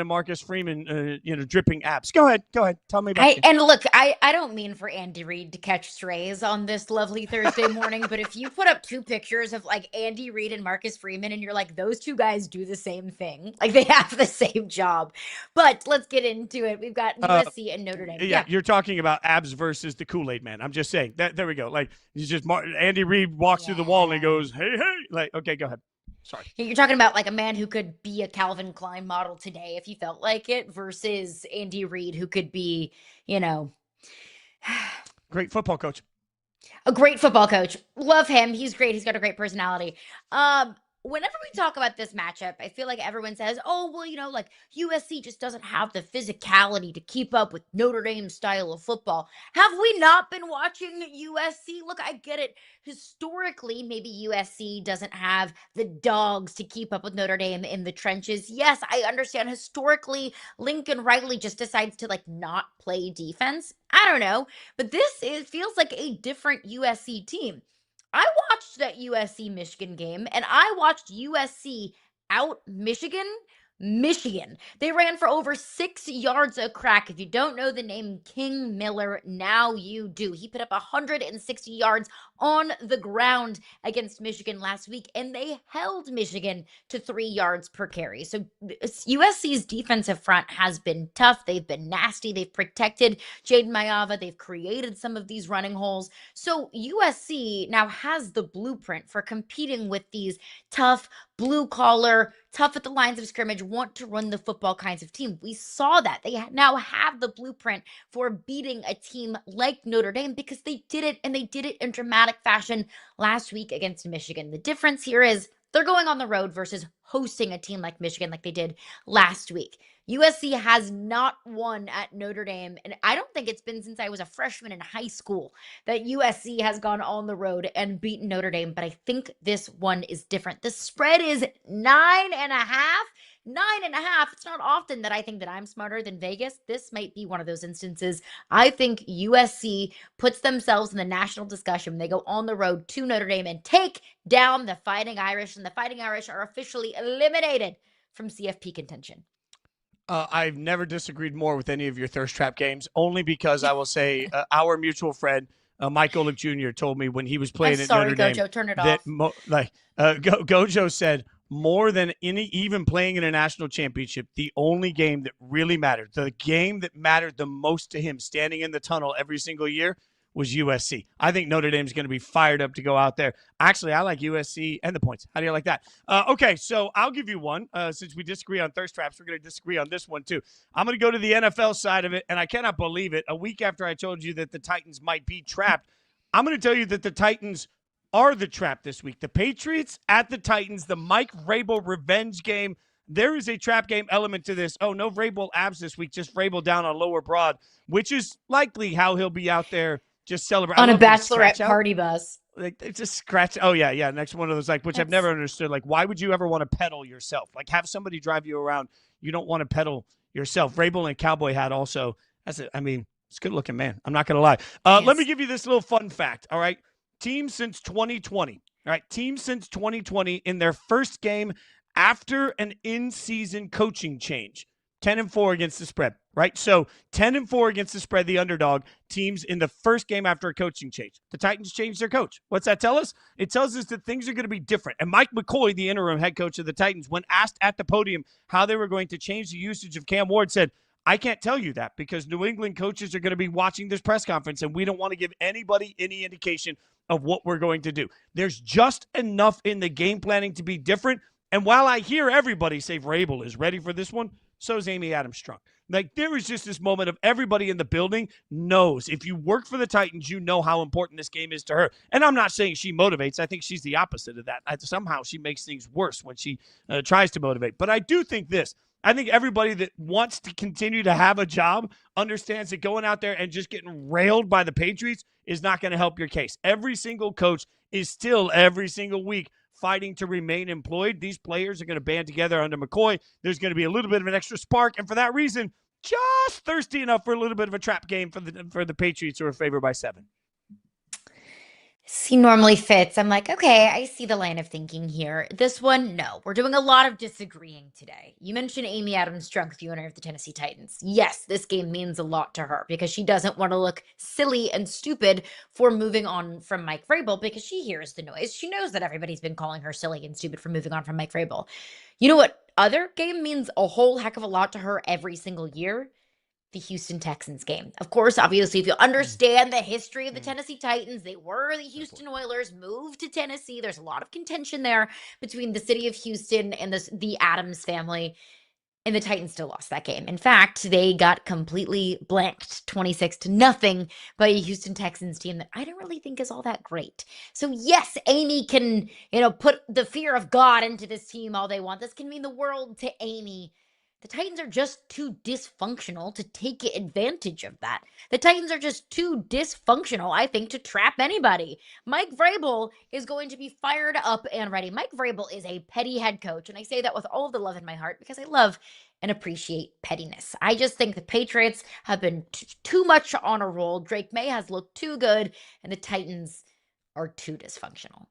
Marcus Freeman, dripping abs. Go ahead. Tell me about it. And look, I don't mean for Andy Reid to catch strays on this lovely Thursday morning, but if you put up two pictures of like Andy Reid and Marcus Freeman and you're like, those two guys do the same thing. Like they have the same job. But let's get into it. We've got USC and Notre Dame. Yeah, you're talking about abs versus the Kool-Aid man. I'm just saying that. There we go. Like he's just Andy Reid walks through the wall and he goes, hey. Like, okay, go ahead. Sorry. You're talking about like a man who could be a Calvin Klein model today if he felt like it versus Andy Reid who could be, Great football coach. a great football coach. Love him. He's great. He's got a great personality. Whenever we talk about this matchup, I feel like everyone says, oh, well, like USC just doesn't have the physicality to keep up with Notre Dame's style of football. Have we not been watching USC? Look, I get it. Historically, maybe USC doesn't have the dogs to keep up with Notre Dame in the trenches. Yes, I understand. Historically, Lincoln Riley just decides to like not play defense. I don't know. But feels like a different USC team. I watched that USC Michigan game and I watched USC out Michigan. They ran for over 6 yards a crack. If you don't know the name King Miller, now you do. He put up 160 yards on the ground against Michigan last week, and they held Michigan to 3 yards per carry. So USC's defensive front has been tough. They've been nasty. They've protected Jaden Mayava. They've created some of these running holes. So USC now has the blueprint for competing with these tough, blue collar, tough at the lines of scrimmage, want to run the football kinds of team. We saw that. They now have the blueprint for beating a team like Notre Dame because they did it, and they did it in dramatic fashion last week against Michigan. The difference here is they're going on the road versus hosting a team like Michigan like they did last week. USC has not won at Notre Dame, and I don't think it's been since I was a freshman in high school that USC has gone on the road and beaten Notre Dame, but I think this one is different. The spread is 9.5. 9.5. It's not often that I think that I'm smarter than Vegas. This might be one of those instances. I think USC puts themselves in the national discussion when they go on the road to Notre Dame and take down the Fighting Irish, and the Fighting Irish are officially eliminated from CFP contention. I've never disagreed more with any of your thirst trap games, only because I will say our mutual friend, Mike Golick Jr. told me when he was I'm playing at sorry, Notre Dame Gojo, turn it that off. Gojo said more than even playing in a national championship, the only game that really mattered, the game that mattered the most to him standing in the tunnel every single year was USC. I think Notre Dame's going to be fired up to go out there. Actually, I like USC and the points. How do you like that? Okay, so I'll give you one. Since we disagree on thirst traps, we're going to disagree on this one too. I'm going to go to the NFL side of it, and I cannot believe it. A week after I told you that the Titans might be trapped, I'm going to tell you that the Titans are the trap this week. The Patriots at the Titans, the Mike Vrabel revenge game. There is a trap game element to this. Oh, no Vrabel abs this week, just Vrabel down on lower broad, which is likely how he'll be out there just celebrate on a bachelorette party bus. Like it's just scratch. Oh yeah. Next one of those, like, which I've never understood. Like, why would you ever want to pedal yourself? Like, have somebody drive you around. You don't want to pedal yourself. Vrabel and cowboy hat also. It's a good looking man. I'm not gonna lie. Yes. Let me give you this little fun fact. All right, team since 2020. All right, team since 2020 in their first game after an in-season coaching change. 10-4 against the spread, right? So 10-4 against the spread, the underdog teams in the first game after a coaching change. The Titans changed their coach. What's that tell us? It tells us that things are going to be different. And Mike McCoy, the interim head coach of the Titans, when asked at the podium how they were going to change the usage of Cam Ward, said, I can't tell you that because New England coaches are going to be watching this press conference and we don't want to give anybody any indication of what we're going to do. There's just enough in the game planning to be different. And while I hear everybody say Vrabel is ready for this one, so is Amy Adams-Strunk. Like, there was just this moment of everybody in the building knows if you work for the Titans, you know how important this game is to her. And I'm not saying she motivates. I think she's the opposite of that. Somehow she makes things worse when she tries to motivate. But I do think this. I think everybody that wants to continue to have a job understands that going out there and just getting railed by the Patriots is not going to help your case. Every single coach is still every single week fighting to remain employed. These players are going to band together under McCoy. There's going to be a little bit of an extra spark, and for that reason, just thirsty enough for a little bit of a trap game for the Patriots, who are favored by 7. See, normally Fitz, I'm like, okay, I see the line of thinking here. This one, no. We're doing a lot of disagreeing today. You mentioned Amy Adams-Strunk, the owner of the Tennessee Titans. Yes, this game means a lot to her because she doesn't want to look silly and stupid for moving on from Mike Vrabel because she hears the noise. She knows that everybody's been calling her silly and stupid for moving on from Mike Vrabel. You know what other game means a whole heck of a lot to her every single year? The Houston Texans game. Of course, obviously, if you understand the history of the Tennessee Titans, they were the Houston Oilers, moved to Tennessee. There's a lot of contention there between the city of Houston and the Adams family, and the Titans still lost that game. In fact, they got completely blanked 26-0 by a Houston Texans team that I don't really think is all that great. So yes, Amy can, put the fear of God into this team all they want. This can mean the world to Amy. The Titans are just too dysfunctional to take advantage of that. The Titans are just too dysfunctional, I think, to trap anybody. Mike Vrabel is going to be fired up and ready. Mike Vrabel is a petty head coach, and I say that with all of the love in my heart because I love and appreciate pettiness. I just think the Patriots have been too much on a roll. Drake May has looked too good, and the Titans are too dysfunctional.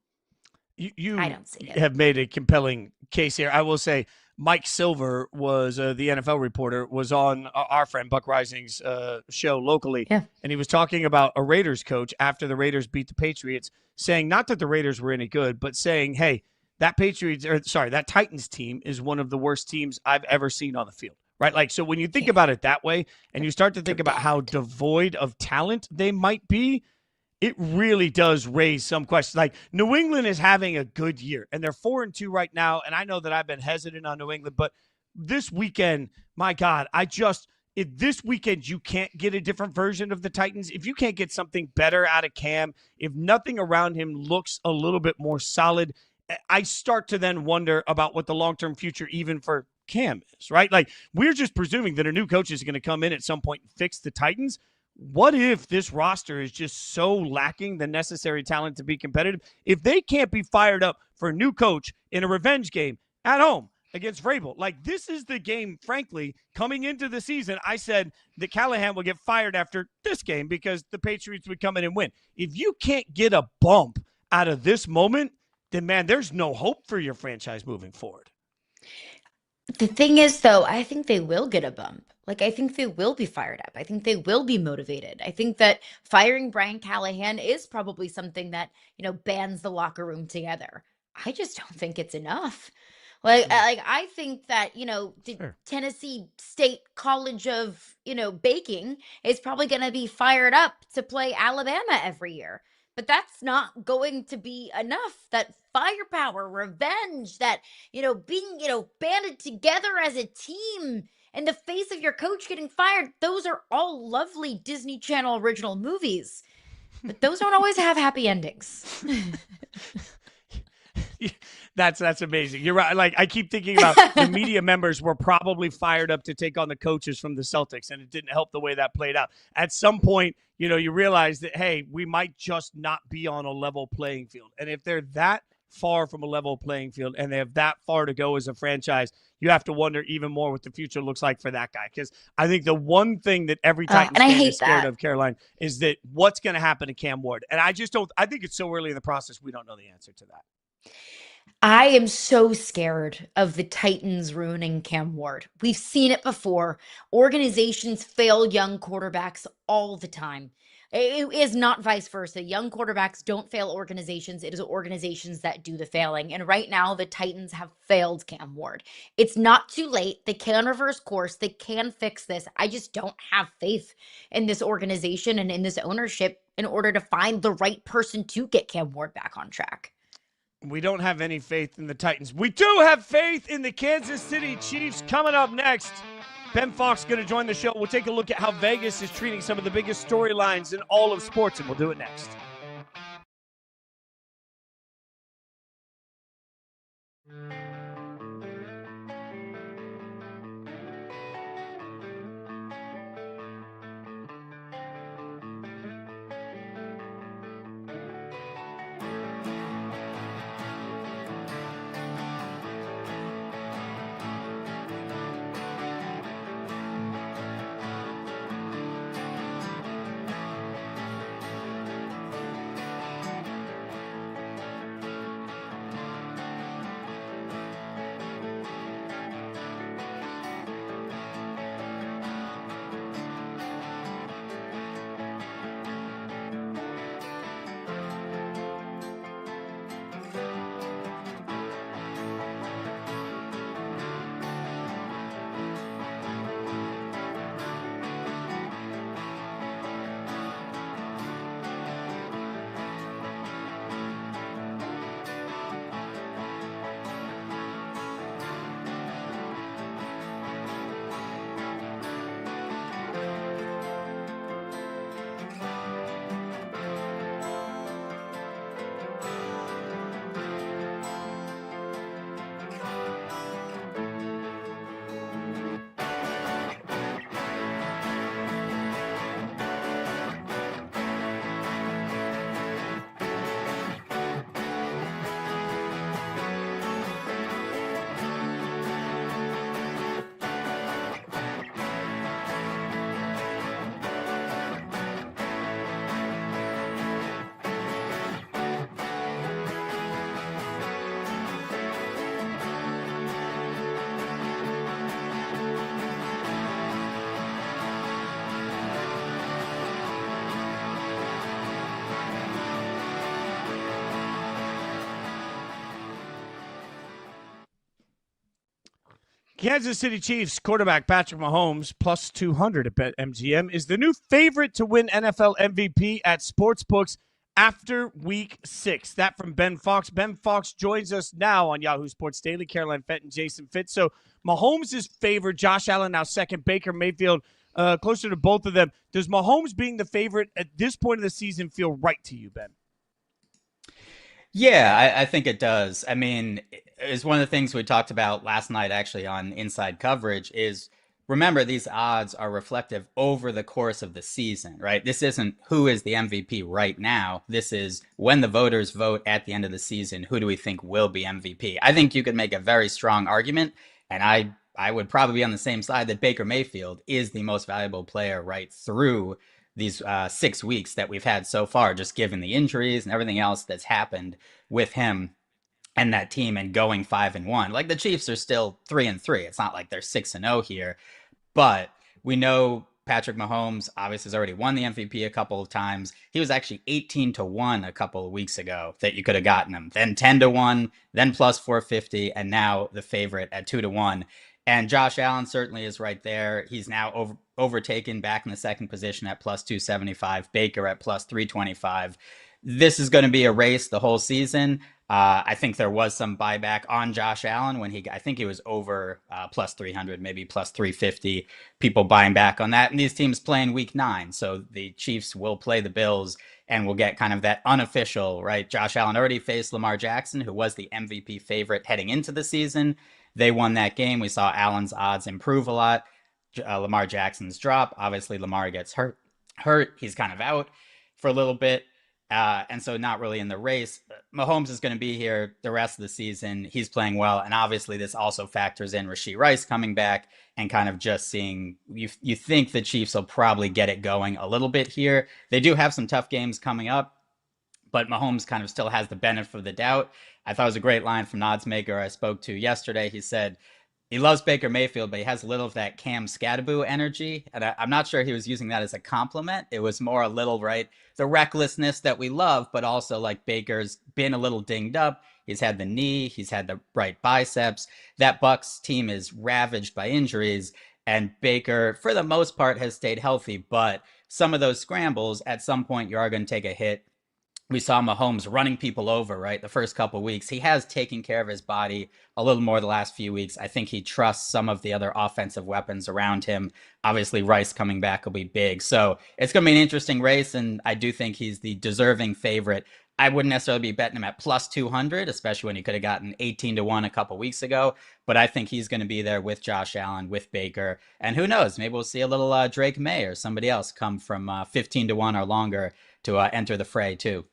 I don't see it. Have made a compelling case here. I will say, Mike Silver was the NFL reporter, was on our friend Buck Rising's show locally. Yeah. And he was talking about a Raiders coach after the Raiders beat the Patriots, saying not that the Raiders were any good, but saying, hey, that Titans team is one of the worst teams I've ever seen on the field. Right? Like, so when you think about it that way and you start to think about how devoid of talent they might be, it really does raise some questions. Like, New England is having a good year, and they're 4-2 right now. And I know that I've been hesitant on New England, but this weekend, my God, if this weekend you can't get a different version of the Titans, if you can't get something better out of Cam, if nothing around him looks a little bit more solid, I start to then wonder about what the long-term future even for Cam is, right? Like, we're just presuming that a new coach is going to come in at some point and fix the Titans. What if this roster is just so lacking the necessary talent to be competitive? If they can't be fired up for a new coach in a revenge game at home against Vrabel, like, this is the game, frankly, coming into the season, I said that Callahan will get fired after this game because the Patriots would come in and win. If you can't get a bump out of this moment, then, man, there's no hope for your franchise moving forward. The thing is, though, I think they will get a bump. Like, I think they will be fired up. I think they will be motivated. I think that firing Brian Callahan is probably something that, bands the locker room together. I just don't think it's enough. I think that, the Sure. Tennessee State College of, Baking is probably going to be fired up to play Alabama every year. But that's not going to be enough. That firepower, revenge, that, being, banded together as a team in the face of your coach getting fired, those are all lovely Disney Channel original movies. But those don't always have happy endings. That's amazing. You're right. Like, I keep thinking about the media members were probably fired up to take on the coaches from the Celtics, and it didn't help the way that played out. At some point, you realize that, hey, we might just not be on a level playing field. And if they're that far from a level playing field and they have that far to go as a franchise, you have to wonder even more what the future looks like for that guy. Because I think the one thing that every Titans and I fan hate is scared that. of, Caroline, is that what's going to happen to Cam Ward. And I just don't – I think it's so early in the process we don't know the answer to that. I am so scared of the Titans ruining Cam Ward. We've seen it before. Organizations fail young quarterbacks all the time. It is not vice versa. Young quarterbacks don't fail organizations. It is organizations that do the failing. And right now, the Titans have failed Cam Ward. It's not too late. They can reverse course. They can fix this. I just don't have faith in this organization and in this ownership in order to find the right person to get Cam Ward back on track. We don't have any faith in the Titans. We do have faith in the Kansas City Chiefs. Coming up next, Ben Fawkes is going to join the show. We'll take a look at how Vegas is treating some of the biggest storylines in all of sports, and we'll do it next. Kansas City Chiefs quarterback Patrick Mahomes, plus 200 at BetMGM, is the new favorite to win NFL MVP at Sportsbooks after Week 6. That from Ben Fawkes. Ben Fawkes joins us now on Yahoo Sports Daily. Caroline Fenton, Jason Fitz. So Mahomes is favored. Josh Allen now second. Baker Mayfield closer to both of them. Does Mahomes being the favorite at this point of the season feel right to you, Ben? Yeah, I think it does. I mean, it's one of the things we talked about last night actually on Inside Coverage is remember these odds are reflective over the course of the season, right? This isn't who is the MVP right now. This is when the voters vote at the end of the season, who do we think will be MVP? I think you could make a very strong argument, and I would probably be on the same side that Baker Mayfield is the most valuable player right through these 6 weeks that we've had so far, just given the injuries and everything else that's happened with him. and that team and going 5-1. Like the Chiefs are still 3-3. It's not like they're 6-0 here, but we know Patrick Mahomes obviously has already won the MVP a couple of times. He was actually 18-1 a couple of weeks ago that you could have gotten him. Then 10-1, then plus 450, and now the favorite at 2-1. And Josh Allen certainly is right there. He's now overtaken back in the second position at plus 275. Baker at plus 325. This is going to be a race the whole season. I think there was some buyback on Josh Allen when I think he was over plus 300, maybe plus 350. People buying back on that. And these teams play in week 9. So the Chiefs will play the Bills and we'll get kind of that unofficial, right? Josh Allen already faced Lamar Jackson, who was the MVP favorite heading into the season. They won that game. We saw Allen's odds improve a lot. Lamar Jackson's drop. Obviously, Lamar gets hurt. He's kind of out for a little bit. And so not really in the race. Mahomes is going to be here the rest of the season. He's playing well. And obviously this also factors in Rashee Rice coming back and kind of just seeing, you think the Chiefs will probably get it going a little bit here. They do have some tough games coming up, but Mahomes kind of still has the benefit of the doubt. I thought it was a great line from an oddsmaker I spoke to yesterday. He said, he loves Baker Mayfield, but he has a little of that Cam Scattaboo energy. And I'm not sure he was using that as a compliment. It was more a little, right, the recklessness that we love, but also like Baker's been a little dinged up. He's had the knee. He's had the right biceps. That Bucs team is ravaged by injuries. And Baker, for the most part, has stayed healthy. But some of those scrambles, at some point, you are going to take a hit. We saw Mahomes running people over, right? The first couple of weeks. He has taken care of his body a little more the last few weeks. I think he trusts some of the other offensive weapons around him. Obviously, Rice coming back will be big. So it's going to be an interesting race, and I do think he's the deserving favorite. I wouldn't necessarily be betting him at plus 200, especially when he could have gotten 18-1 a couple weeks ago. But I think he's going to be there with Josh Allen, with Baker. And who knows, maybe we'll see a little Drake May or somebody else come from 15-1 or longer to enter the fray too.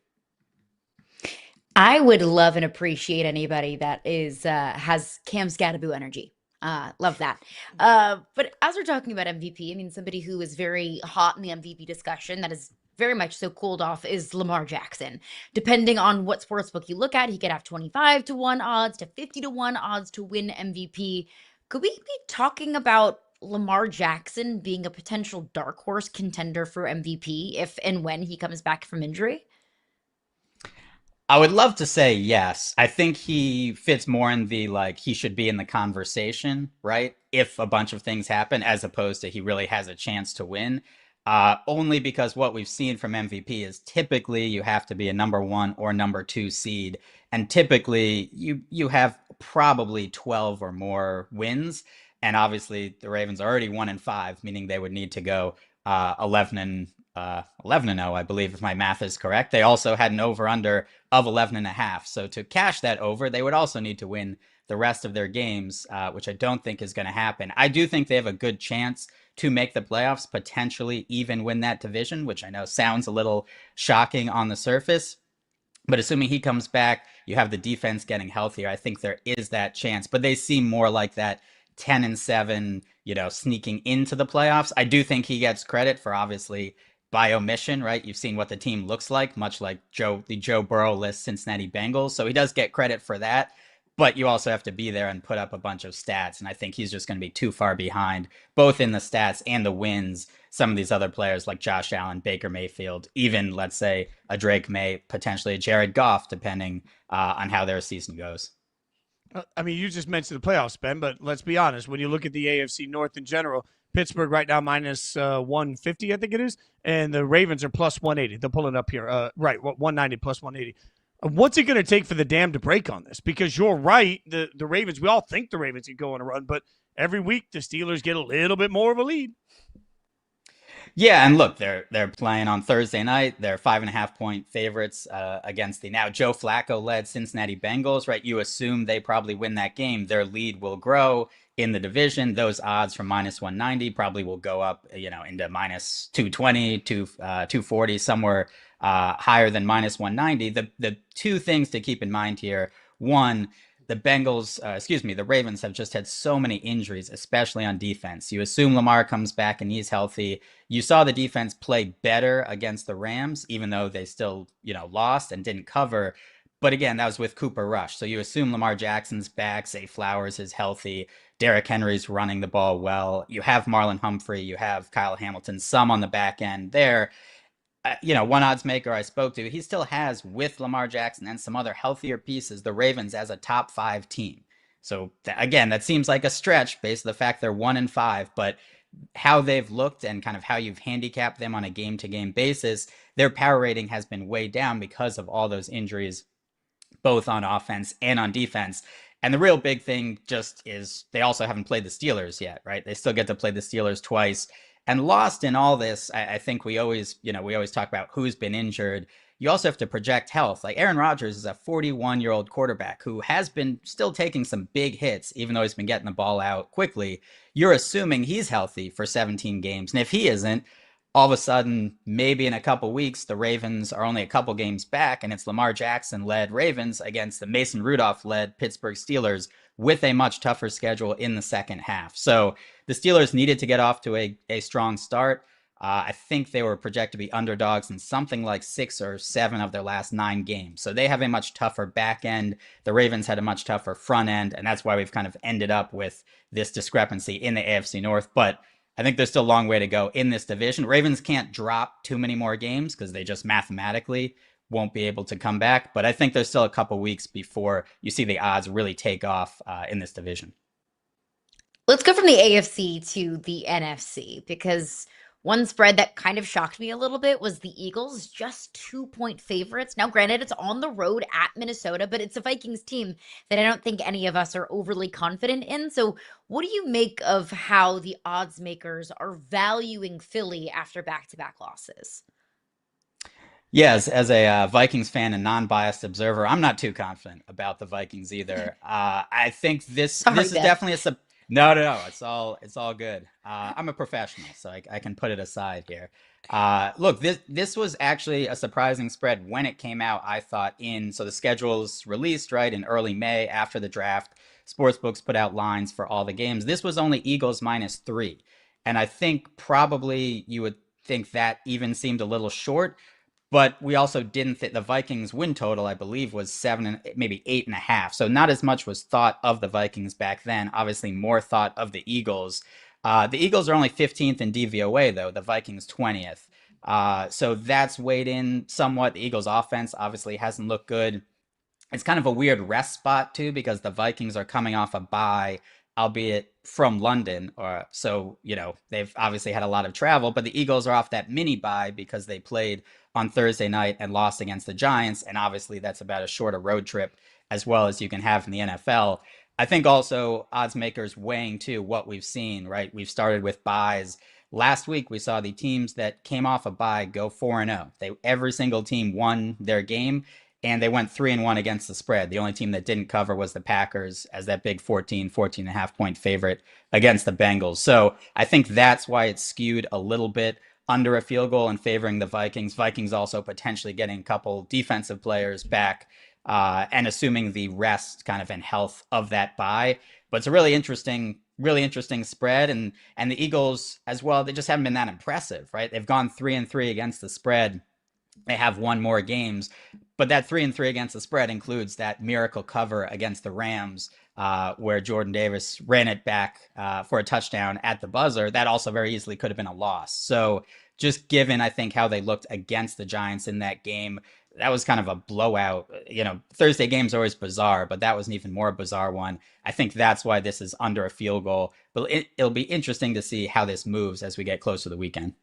I would love and appreciate anybody that is has Cam Scattaboo energy. Love that. But as we're talking about MVP, I mean, somebody who is very hot in the MVP discussion that is very much so cooled off is Lamar Jackson. Depending on what sportsbook you look at, he could have 25-1 odds to 50-1 odds to win MVP. Could we be talking about Lamar Jackson being a potential dark horse contender for MVP if and when he comes back from injury? I would love to say yes. I think he fits more in the like he should be in the conversation, right? If a bunch of things happen, as opposed to he really has a chance to win. Only because what we've seen from MVP is typically you have to be a number 1 or number 2 seed, and typically you have probably 12 or more wins. And obviously the Ravens are already 1-5, meaning they would need to go 11-0, I believe, if my math is correct. They also had an over-under of 11.5. So to cash that over, they would also need to win the rest of their games, which I don't think is going to happen. I do think they have a good chance to make the playoffs, potentially even win that division, which I know sounds a little shocking on the surface. But assuming he comes back, you have the defense getting healthier. I think there is that chance. But they seem more like that 10-7, sneaking into the playoffs. I do think he gets credit for obviously by omission, right? You've seen what the team looks like, much like the Joe Burrow-less Cincinnati Bengals. So he does get credit for that. But you also have to be there and put up a bunch of stats. And I think he's just going to be too far behind, both in the stats and the wins. Some of these other players like Josh Allen, Baker Mayfield, even, let's say, a Drake May, potentially a Jared Goff, depending on how their season goes. I mean, you just mentioned the playoffs, Ben, but let's be honest. When you look at the AFC North in general, Pittsburgh right now minus 150, I think it is, and the Ravens are plus 180. They're pulling up here. Right, 190 plus 180. What's it going to take for the dam to break on this? Because you're right, the Ravens, we all think the Ravens can go on a run, but every week the Steelers get a little bit more of a lead. Yeah, and look, they're playing on Thursday night. They're 5.5-point favorites against the now Joe Flacco-led Cincinnati Bengals, right? You assume they probably win that game. Their lead will grow in the division. Those odds from minus 190 probably will go up, into minus 220, 240, somewhere higher than minus 190. The two things to keep in mind here: one, the Ravens have just had so many injuries, especially on defense. You assume Lamar comes back and he's healthy. You saw the defense play better against the Rams, even though they still, lost and didn't cover. But again, that was with Cooper Rush. So you assume Lamar Jackson's back, Zay Flowers is healthy, Derrick Henry's running the ball well. You have Marlon Humphrey, you have Kyle Hamilton, some on the back end there. One odds maker I spoke to, he still has, with Lamar Jackson and some other healthier pieces, the Ravens as a top 5 team. So again, that seems like a stretch based on the fact they're 1-5, but how they've looked and kind of how you've handicapped them on a game-to-game basis, their power rating has been way down because of all those injuries, both on offense and on defense. And the real big thing just is they also haven't played the Steelers yet, right? They still get to play the Steelers twice. And lost in all this, I think we always talk about who's been injured. You also have to project health. Like Aaron Rodgers is a 41-year-old quarterback who has been still taking some big hits, even though he's been getting the ball out quickly. You're assuming he's healthy for 17 games. And if he isn't, all of a sudden, maybe in a couple weeks, the Ravens are only a couple games back, and it's Lamar Jackson-led Ravens against the Mason Rudolph-led Pittsburgh Steelers with a much tougher schedule in the second half. So the Steelers needed to get off to a strong start. I think they were projected to be underdogs in something like 6 or 7 of their last 9 games. So they have a much tougher back end. The Ravens had a much tougher front end, and that's why we've kind of ended up with this discrepancy in the AFC North. But I think there's still a long way to go in this division. Ravens can't drop too many more games because they just mathematically won't be able to come back. But I think there's still a couple weeks before you see the odds really take off in this division. Let's go from the AFC to the NFC, because one spread that kind of shocked me a little bit was the Eagles, just 2-point favorites. Now, granted, it's on the road at Minnesota, but it's a Vikings team that I don't think any of us are overly confident in. So what do you make of how the odds makers are valuing Philly after back-to-back losses? Yes, as a Vikings fan and non-biased observer, I'm not too confident about the Vikings either. I think this is Ben. definitely no. It's all good. I'm a professional, so I can put it aside here. Look, this was actually a surprising spread when it came out. I thought so the schedule's released right in early May after the draft. Sportsbooks put out lines for all the games. This was only Eagles -3, and I think probably you would think that even seemed a little short. But we also didn't think the Vikings win total, I believe, was 7, maybe 8.5. So not as much was thought of the Vikings back then. Obviously, more thought of the Eagles. The Eagles are only 15th in DVOA, though. The Vikings 20th. So that's weighed in somewhat. The Eagles' offense obviously hasn't looked good. It's kind of a weird rest spot, too, because the Vikings are coming off a bye, albeit from London. So, they've obviously had a lot of travel. But the Eagles are off that mini bye because they played on Thursday night and lost against the Giants. And obviously that's about as short a road trip as well as you can have in the NFL. I think also odds makers weighing too what we've seen, right? We've started with buys. Last week we saw the teams that came off a bye go 4-0. Every single team won their game and they went 3-1 against the spread. The only team that didn't cover was the Packers as that big 14.5 point favorite against the Bengals. So I think that's why it's skewed a little bit under a field goal and favoring the Vikings. Vikings also potentially getting a couple defensive players back and assuming the rest kind of in health of that bye. But it's a really interesting spread. And the Eagles as well, they just haven't been that impressive, right? They've gone 3-3 against the spread. They have won more games, but that 3-3 against the spread includes that miracle cover against the Rams where Jordan Davis ran it back for a touchdown at the buzzer. That also very easily could have been a loss. So just given, I think, how they looked against the Giants in that game, that was kind of a blowout. Thursday games are always bizarre, but that was an even more bizarre one. I think that's why this is under a field goal. But it'll be interesting to see how this moves as we get close to the weekend.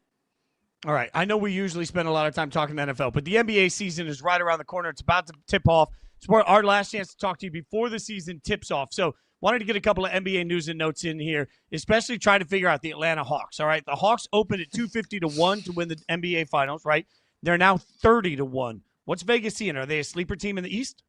All right. I know we usually spend a lot of time talking NFL, but the NBA season is right around the corner. It's about to tip off. It's our last chance to talk to you before the season tips off. So wanted to get a couple of NBA news and notes in here, especially trying to figure out the Atlanta Hawks. All right. The Hawks opened at 250-1 to win the NBA Finals, right? They're now 30-1. What's Vegas seeing? Are they a sleeper team in the East?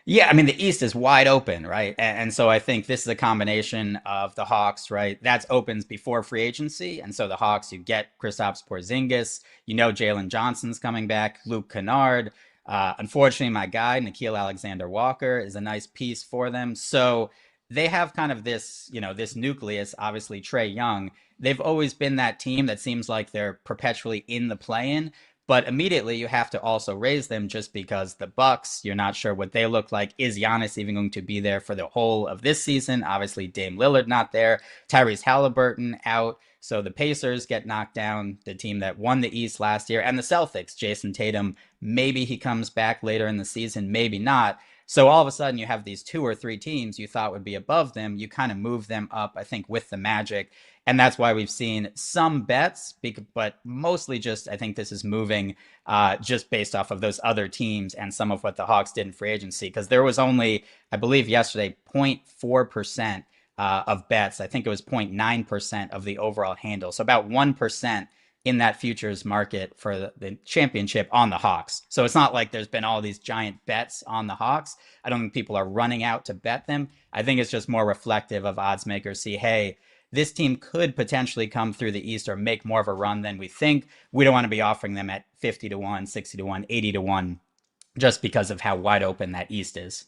Yeah, I mean, the East is wide open, right? And so I think this is a combination of the Hawks, right? That opens before free agency. And so the Hawks, you get Kristaps Porzingis, Jalen Johnson's coming back, Luke Kennard. Unfortunately, my guy, Nickeil Alexander-Walker, is a nice piece for them. So they have kind of this, this nucleus, obviously Trae Young. They've always been that team that seems like they're perpetually in the play-in. but immediately you have to also raise them just because the Bucks, you're not sure what they look like. Is Giannis even going to be there for the whole of this season? Obviously, Dame Lillard not there. Tyrese Halliburton out. So the Pacers get knocked down, the team that won the East last year, and the Celtics, Jason Tatum, maybe he comes back later in the season, maybe not. So all of a sudden you have these 2 or 3 teams you thought would be above them. You kind of move them up, I think, with the Magic. And that's why we've seen some bets, but mostly just I think this is moving just based off of those other teams and some of what the Hawks did in free agency. Because there was only, I believe yesterday, 0.4% of bets. I think it was 0.9% of the overall handle. So about 1% in that futures market for the championship on the Hawks. So it's not like there's been all these giant bets on the Hawks. I don't think people are running out to bet them. I think it's just more reflective of odds makers see, hey, this team could potentially come through the East or make more of a run than we think. We don't want to be offering them at 50 to 1, 60 to 1, 80 to 1, just because of how wide open that East is.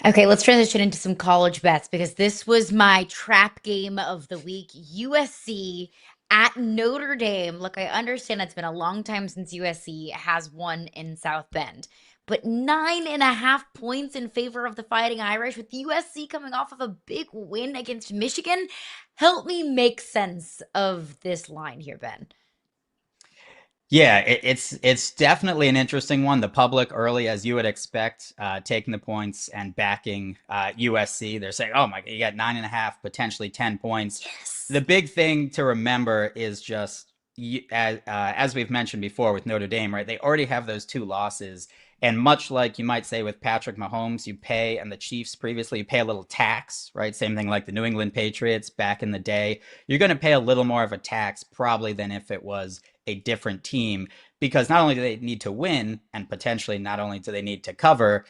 Okay, let's transition into some college bets because this was my trap game of the week. USC at Notre Dame. Look, I understand it's been a long time since USC has won in South Bend, but 9.5 points in favor of the Fighting Irish with USC coming off of a big win against Michigan. Help me make sense of this line here, Ben. Yeah, it's definitely an interesting one. The public early, as you would expect, taking the points and backing USC. They're saying, "Oh my, you got 9.5, potentially 10 points." Yes. The big thing to remember is just as we've mentioned before with Notre Dame, right? They already have those 2 losses, and much like you might say with Patrick Mahomes, you pay, and the Chiefs previously, you pay a little tax, right? Same thing like the New England Patriots back in the day. You're going to pay a little more of a tax probably than if it was a different team, because not only do they need to win, and potentially not only do they need to cover,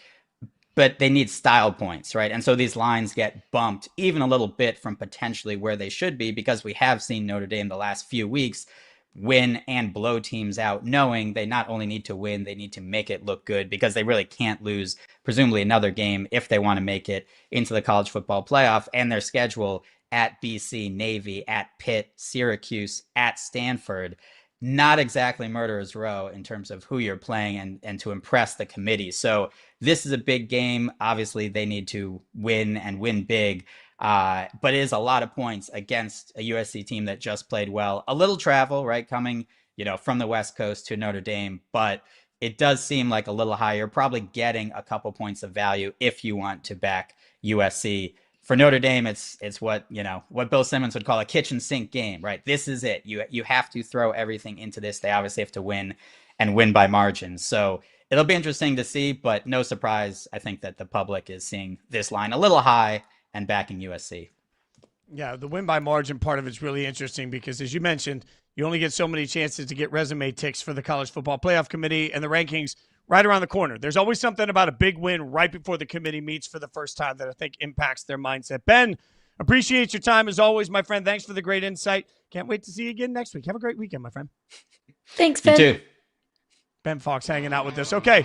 but they need style points, right? And so these lines get bumped even a little bit from potentially where they should be, because we have seen Notre Dame the last few weeks win and blow teams out, knowing they not only need to win, they need to make it look good, because they really can't lose presumably another game if they want to make it into the college football playoff. And their schedule at BC, Navy, at Pitt, Syracuse, at Stanford, not exactly murderer's row in terms of who you're playing and to impress the committee. So this is a big game. Obviously, they need to win and win big. But it is a lot of points against a USC team that just played well. A little travel, right, coming, from the West Coast to Notre Dame, but it does seem like a little higher, probably getting a couple points of value if you want to back USC. For Notre Dame, it's what Bill Simmons would call a kitchen sink game, right? This is it. You have to throw everything into this. They obviously have to win and win by margin. So it'll be interesting to see, but no surprise, I think that the public is seeing this line a little high and backing USC. Yeah, the win by margin part of it's really interesting because, as you mentioned, you only get so many chances to get resume ticks for the College Football Playoff Committee, and the rankings right around the corner. There's always something about a big win right before the committee meets for the first time that I think impacts their mindset. Ben, appreciate your time as always, my friend. Thanks for the great insight. Can't wait to see you again next week. Have a great weekend, my friend. Thanks, Ben. You too. Ben Fawkes hanging out with us. Okay,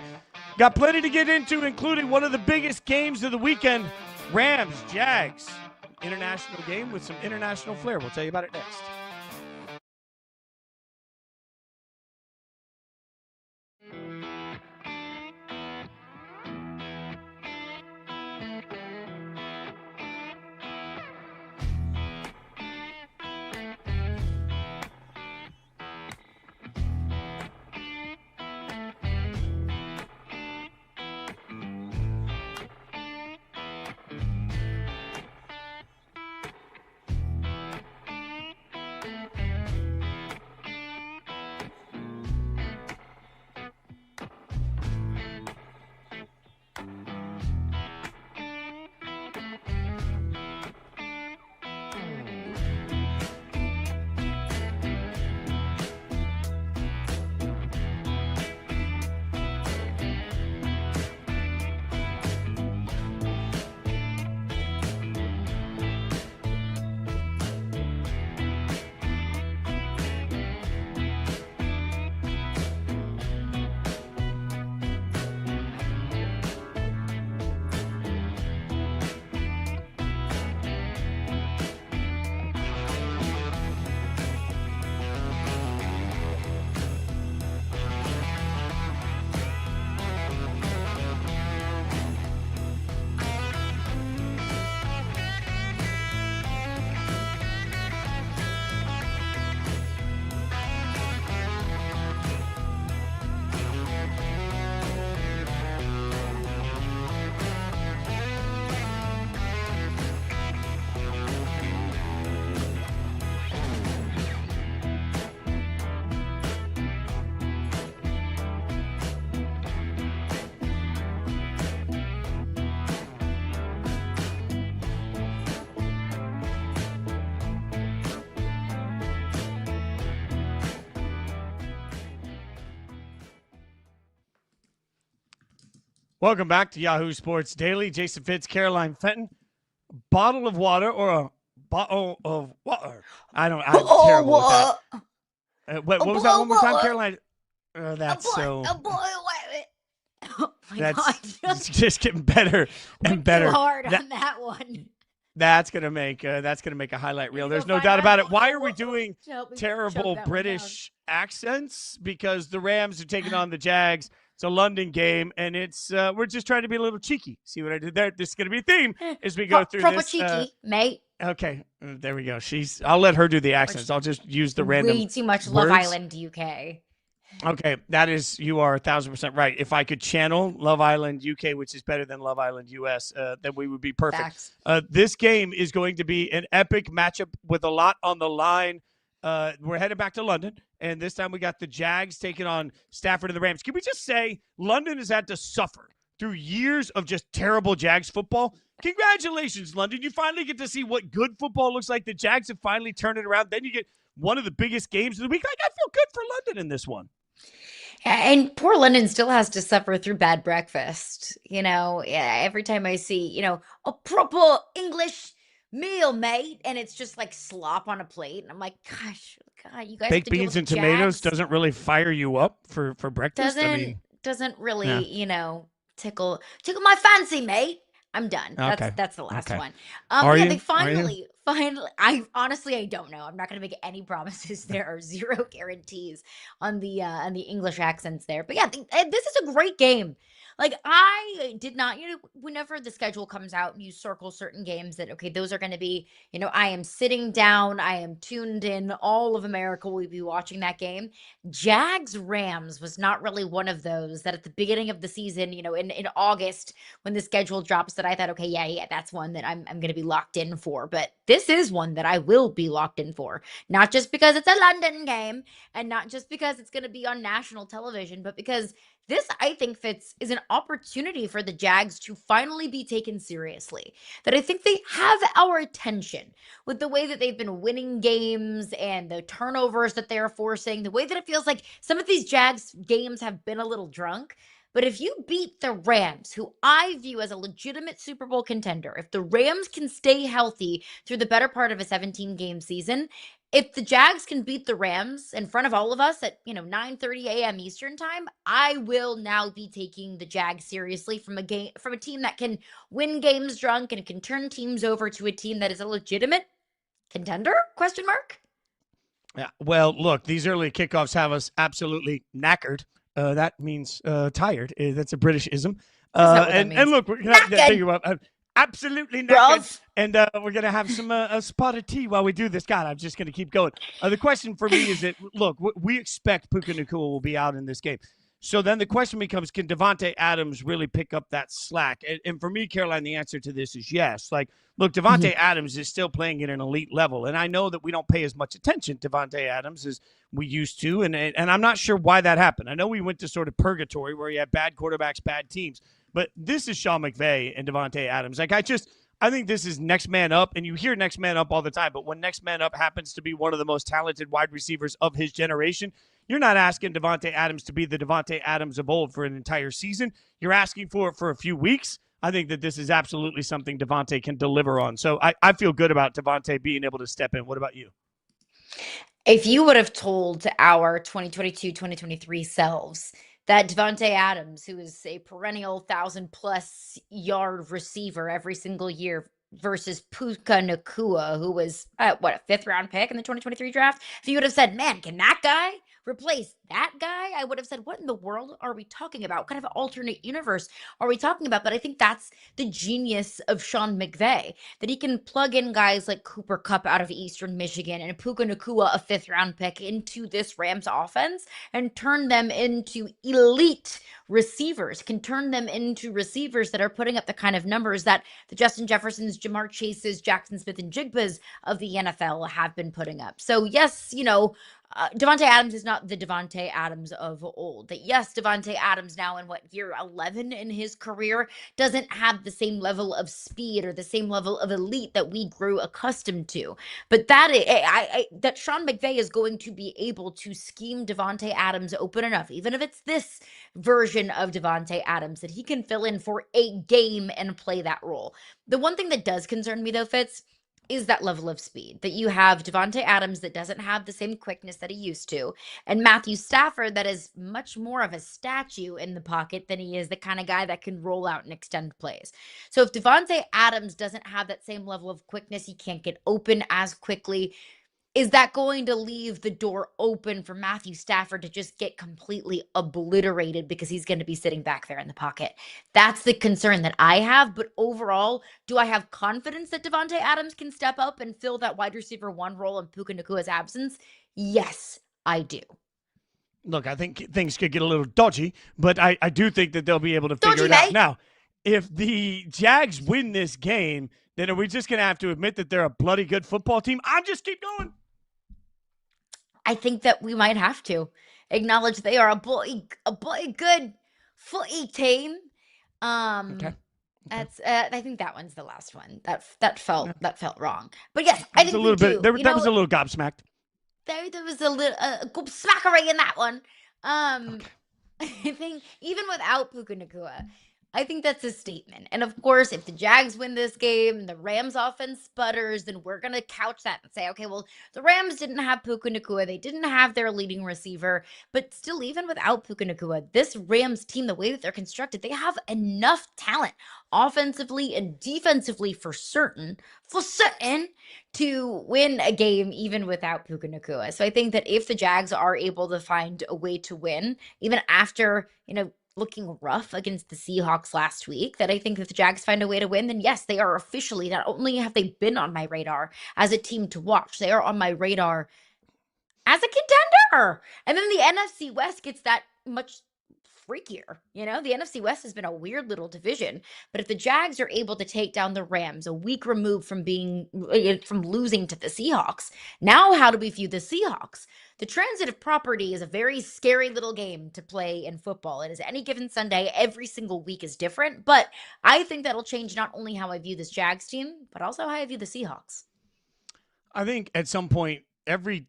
got plenty to get into, including one of the biggest games of the weekend, Rams, Jags. International game with some international flair. We'll tell you about it next. Welcome back to Yahoo Sports Daily. Jason Fitz, Caroline Fenton. Bottle of water or a bottle of water? I'm terrible with that. What was that one more time, Caroline? That's so. Oh my That's God. just getting better and Went better. too hard on that one. That's gonna make a highlight reel. You There's go no find doubt my about it. book. Why are we doing To help me choke terrible that one British accents? Because the Rams are taking on the Jags. It's a London game, and it's we're just trying to be a little cheeky. See what I did there? This is gonna be a theme down. as we go through Proper this. cheeky, mate. Okay, there we go. I'll let her do the accents. I'll just use the random. Way too much Love words. Island UK. Okay, you are 1,000% right. If I could channel Love Island UK, which is better than Love Island US, then we would be perfect. Facts. This game is going to be an epic matchup with a lot on the line. We're headed back to London, and this time we got the Jags taking on Stafford and the Rams. Can we just say London has had to suffer through years of just terrible Jags football? Congratulations, London. You finally get to see what good football looks like. The Jags have finally turned it around. Then you get one of the biggest games of the week. Like, I feel good for London in this one. And poor London still has to suffer through bad breakfast. Every time I see, a proper English meal, mate, and it's just like slop on a plate. And I'm like, gosh, God, you guys have Baked to deal beans with and tomatoes Jags. doesn't really fire you up for breakfast. Doesn't really, Yeah. tickle my fancy, mate. I'm done. Okay. That's the last Okay. one. Are yeah, you? they Are you? finally, I don't know. I'm not gonna make any promises. There are zero guarantees on the English accents there. But yeah, this is a great game. Like, I did not, whenever the schedule comes out and you circle certain games that, okay, those are going to be, I am sitting down, I am tuned in, all of America will be watching that game. Jags Rams was not really one of those that at the beginning of the season, in August when the schedule drops, that I thought, okay, yeah, that's one that I'm going to be locked in for. But this is one that I will be locked in for, not just because it's a London game and not just because it's going to be on national television, but because this, I think, Fitz, is an opportunity for the Jags to finally be taken seriously. That I think they have our attention with the way that they've been winning games and the turnovers that they're forcing, the way that it feels like some of these Jags games have been a little drunk. But if you beat the Rams, who I view as a legitimate Super Bowl contender, if the Rams can stay healthy through the better part of a 17-game season, if the Jags can beat the Rams in front of all of us at 9:30 a.m. Eastern time, I will now be taking the Jags seriously from a team that can win games drunk and can turn teams over to a team that is a legitimate contender? Question mark. Yeah. Well, look, these early kickoffs have us absolutely knackered. That means tired. That's a British-ism. And look, we're going to think about absolutely knackered. And we're going to have some a spot of tea while we do this. God, I'm just going to keep going. The question for me is that, look, we expect Puka Nacua will be out in this game. So then the question becomes, can Davante Adams really pick up that slack? And for me, Caroline, the answer to this is yes. Like, look, Davante Adams is still playing at an elite level. And I know that we don't pay as much attention to Davante Adams as we used to. And I'm not sure why that happened. I know we went to sort of purgatory where you had bad quarterbacks, bad teams. But this is Sean McVay and Davante Adams. Like, I think this is next man up, and you hear next man up all the time, but when next man up happens to be one of the most talented wide receivers of his generation, you're not asking Davante Adams to be the Davante Adams of old for an entire season. You're asking for it for a few weeks. I think that this is absolutely something Davante can deliver on. So I feel good about Davante being able to step in. What about you? If you would have told our 2022-2023 selves that Davante Adams, who is a perennial 1,000+ yard receiver every single year, versus Puka Nacua, who was a 5th round pick in the 2023 draft, if you would have said, man, can that guy replace that guy? I would have said, what in the world are we talking about? What kind of alternate universe are we talking about? But I think that's the genius of Sean McVay, that he can plug in guys like Cooper Kupp out of Eastern Michigan and Puka Nacua, a 5th round pick, into this Rams offense and turn them into elite receivers, can turn them into receivers that are putting up the kind of numbers that the Justin Jeffersons, Jamar Chases, Jackson Smith, and Jigbas of the NFL have been putting up. So yes, Devontae Adams is not the Devontae Adams of old. That yes, Devontae Adams now in year 11 in his career doesn't have the same level of speed or the same level of elite that we grew accustomed to. But that Sean McVay is going to be able to scheme Devontae Adams open enough, even if it's this version of Devontae Adams, that he can fill in for a game and play that role. The one thing that does concern me though, Fitz, is that level of speed. That you have Devontae Adams that doesn't have the same quickness that he used to, and Matthew Stafford that is much more of a statue in the pocket than he is the kind of guy that can roll out and extend plays. So if Devontae Adams doesn't have that same level of quickness, he can't get open as quickly. Is that going to leave the door open for Matthew Stafford to just get completely obliterated because he's going to be sitting back there in the pocket? That's the concern that I have. But overall, do I have confidence that Devontae Adams can step up and fill that wide receiver 1 role in Puka Nakua's absence? Yes, I do. Look, I think things could get a little dodgy, but I do think that they'll be able to figure it out. Now, if the Jags win this game, then are we just going to have to admit that they're a bloody good football team? I'll just keep going. I think that we might have to acknowledge they are a bloody good footy team. Okay. That's I think that one's the last one. That felt wrong. But yes, I think a little bit. That was a little gobsmacked. There was a little gobsmackery in that one. I think even without Puka Nakua, I think that's a statement. And of course, if the Jags win this game and the Rams offense sputters, then we're going to couch that and say, okay, well, the Rams didn't have Puka Nakua. They didn't have their leading receiver. But still, even without Puka Nakua, this Rams team, the way that they're constructed, they have enough talent offensively and defensively for certain, to win a game even without Puka Nakua. So I think that if the Jags are able to find a way to win, even after, looking rough against the Seahawks last week, that I think if the Jags find a way to win, then yes, they are officially, not only have they been on my radar as a team to watch, they are on my radar as a contender. And then the NFC West gets that much freakier. The NFC West has been a weird little division, but if the Jags are able to take down the Rams a week removed from losing to the Seahawks, now how do we view the Seahawks? The transitive property is a very scary little game to play in football. It is any given Sunday. Every single week is different, but I think that'll change not only how I view this Jags team, but also how I view the Seahawks. I think at some point, every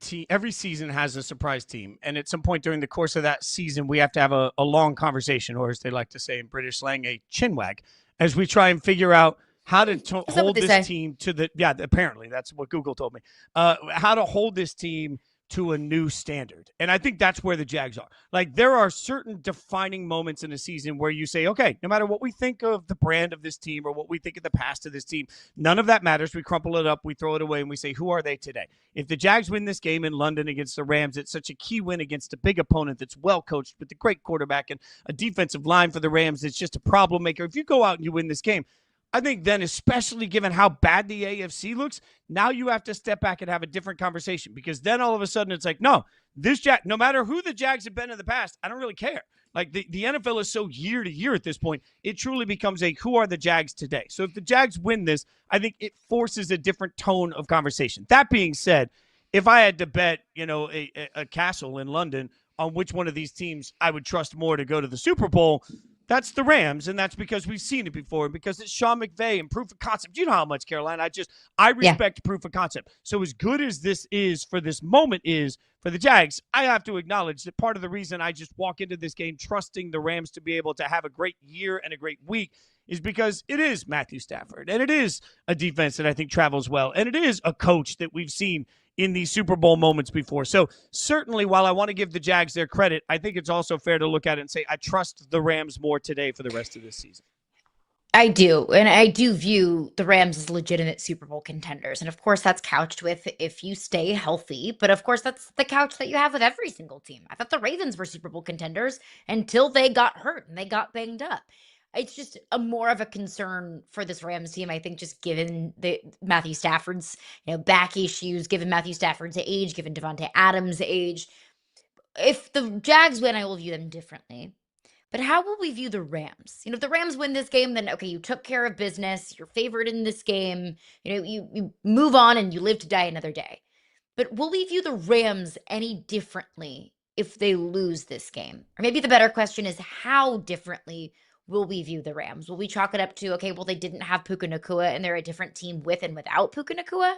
season has a surprise team. And at some point during the course of that season, we have to have a long conversation, or as they like to say in British slang, a chinwag, as we try and figure out how to hold this team to apparently that's what Google told me, how to hold this team to a new standard. And I think that's where the Jags are. Like, there are certain defining moments in a season where you say, okay, no matter what we think of the brand of this team or what we think of the past of this team, none of that matters. We crumple it up, we throw it away, and we say, who are they today? If the Jags win this game in London against the Rams, it's such a key win against a big opponent that's well coached with a great quarterback and a defensive line for the Rams that's just a problem maker. If you go out and you win this game, I think then, especially given how bad the AFC looks, now you have to step back and have a different conversation, because then all of a sudden it's like, no matter who the Jags have been in the past, I don't really care. Like, the NFL is so year to year at this point, it truly becomes who are the Jags today? So if the Jags win this, I think it forces a different tone of conversation. That being said, if I had to bet, a castle in London on which one of these teams I would trust more to go to the Super Bowl, that's the Rams, and that's because we've seen it before, because it's Sean McVay and proof of concept. You know how much, Caroline, I respect proof of concept. So as good as this is for this moment is for the Jags, I have to acknowledge that part of the reason I just walk into this game trusting the Rams to be able to have a great year and a great week is because it is Matthew Stafford, and it is a defense that I think travels well, and it is a coach that we've seen in these Super Bowl moments before. So certainly, while I want to give the Jags their credit, I think it's also fair to look at it and say, I trust the Rams more today for the rest of this season. I do. And I do view the Rams as legitimate Super Bowl contenders. And of course, that's couched with if you stay healthy. But of course, that's the couch that you have with every single team. I thought the Ravens were Super Bowl contenders until they got hurt and they got banged up. It's just more of a concern for this Rams team, I think, just given the Matthew Stafford's back issues, given Matthew Stafford's age, given Devontae Adams' age. If the Jags win, I will view them differently. But how will we view the Rams? If the Rams win this game, then okay, you took care of business, you're favored in this game, you move on and you live to die another day. but will we view the Rams any differently if they lose this game? Or maybe the better question is, how differently will we view the Rams? Will we chalk it up to, okay, well, they didn't have Puka Nacua and they're a different team with and without Puka Nacua?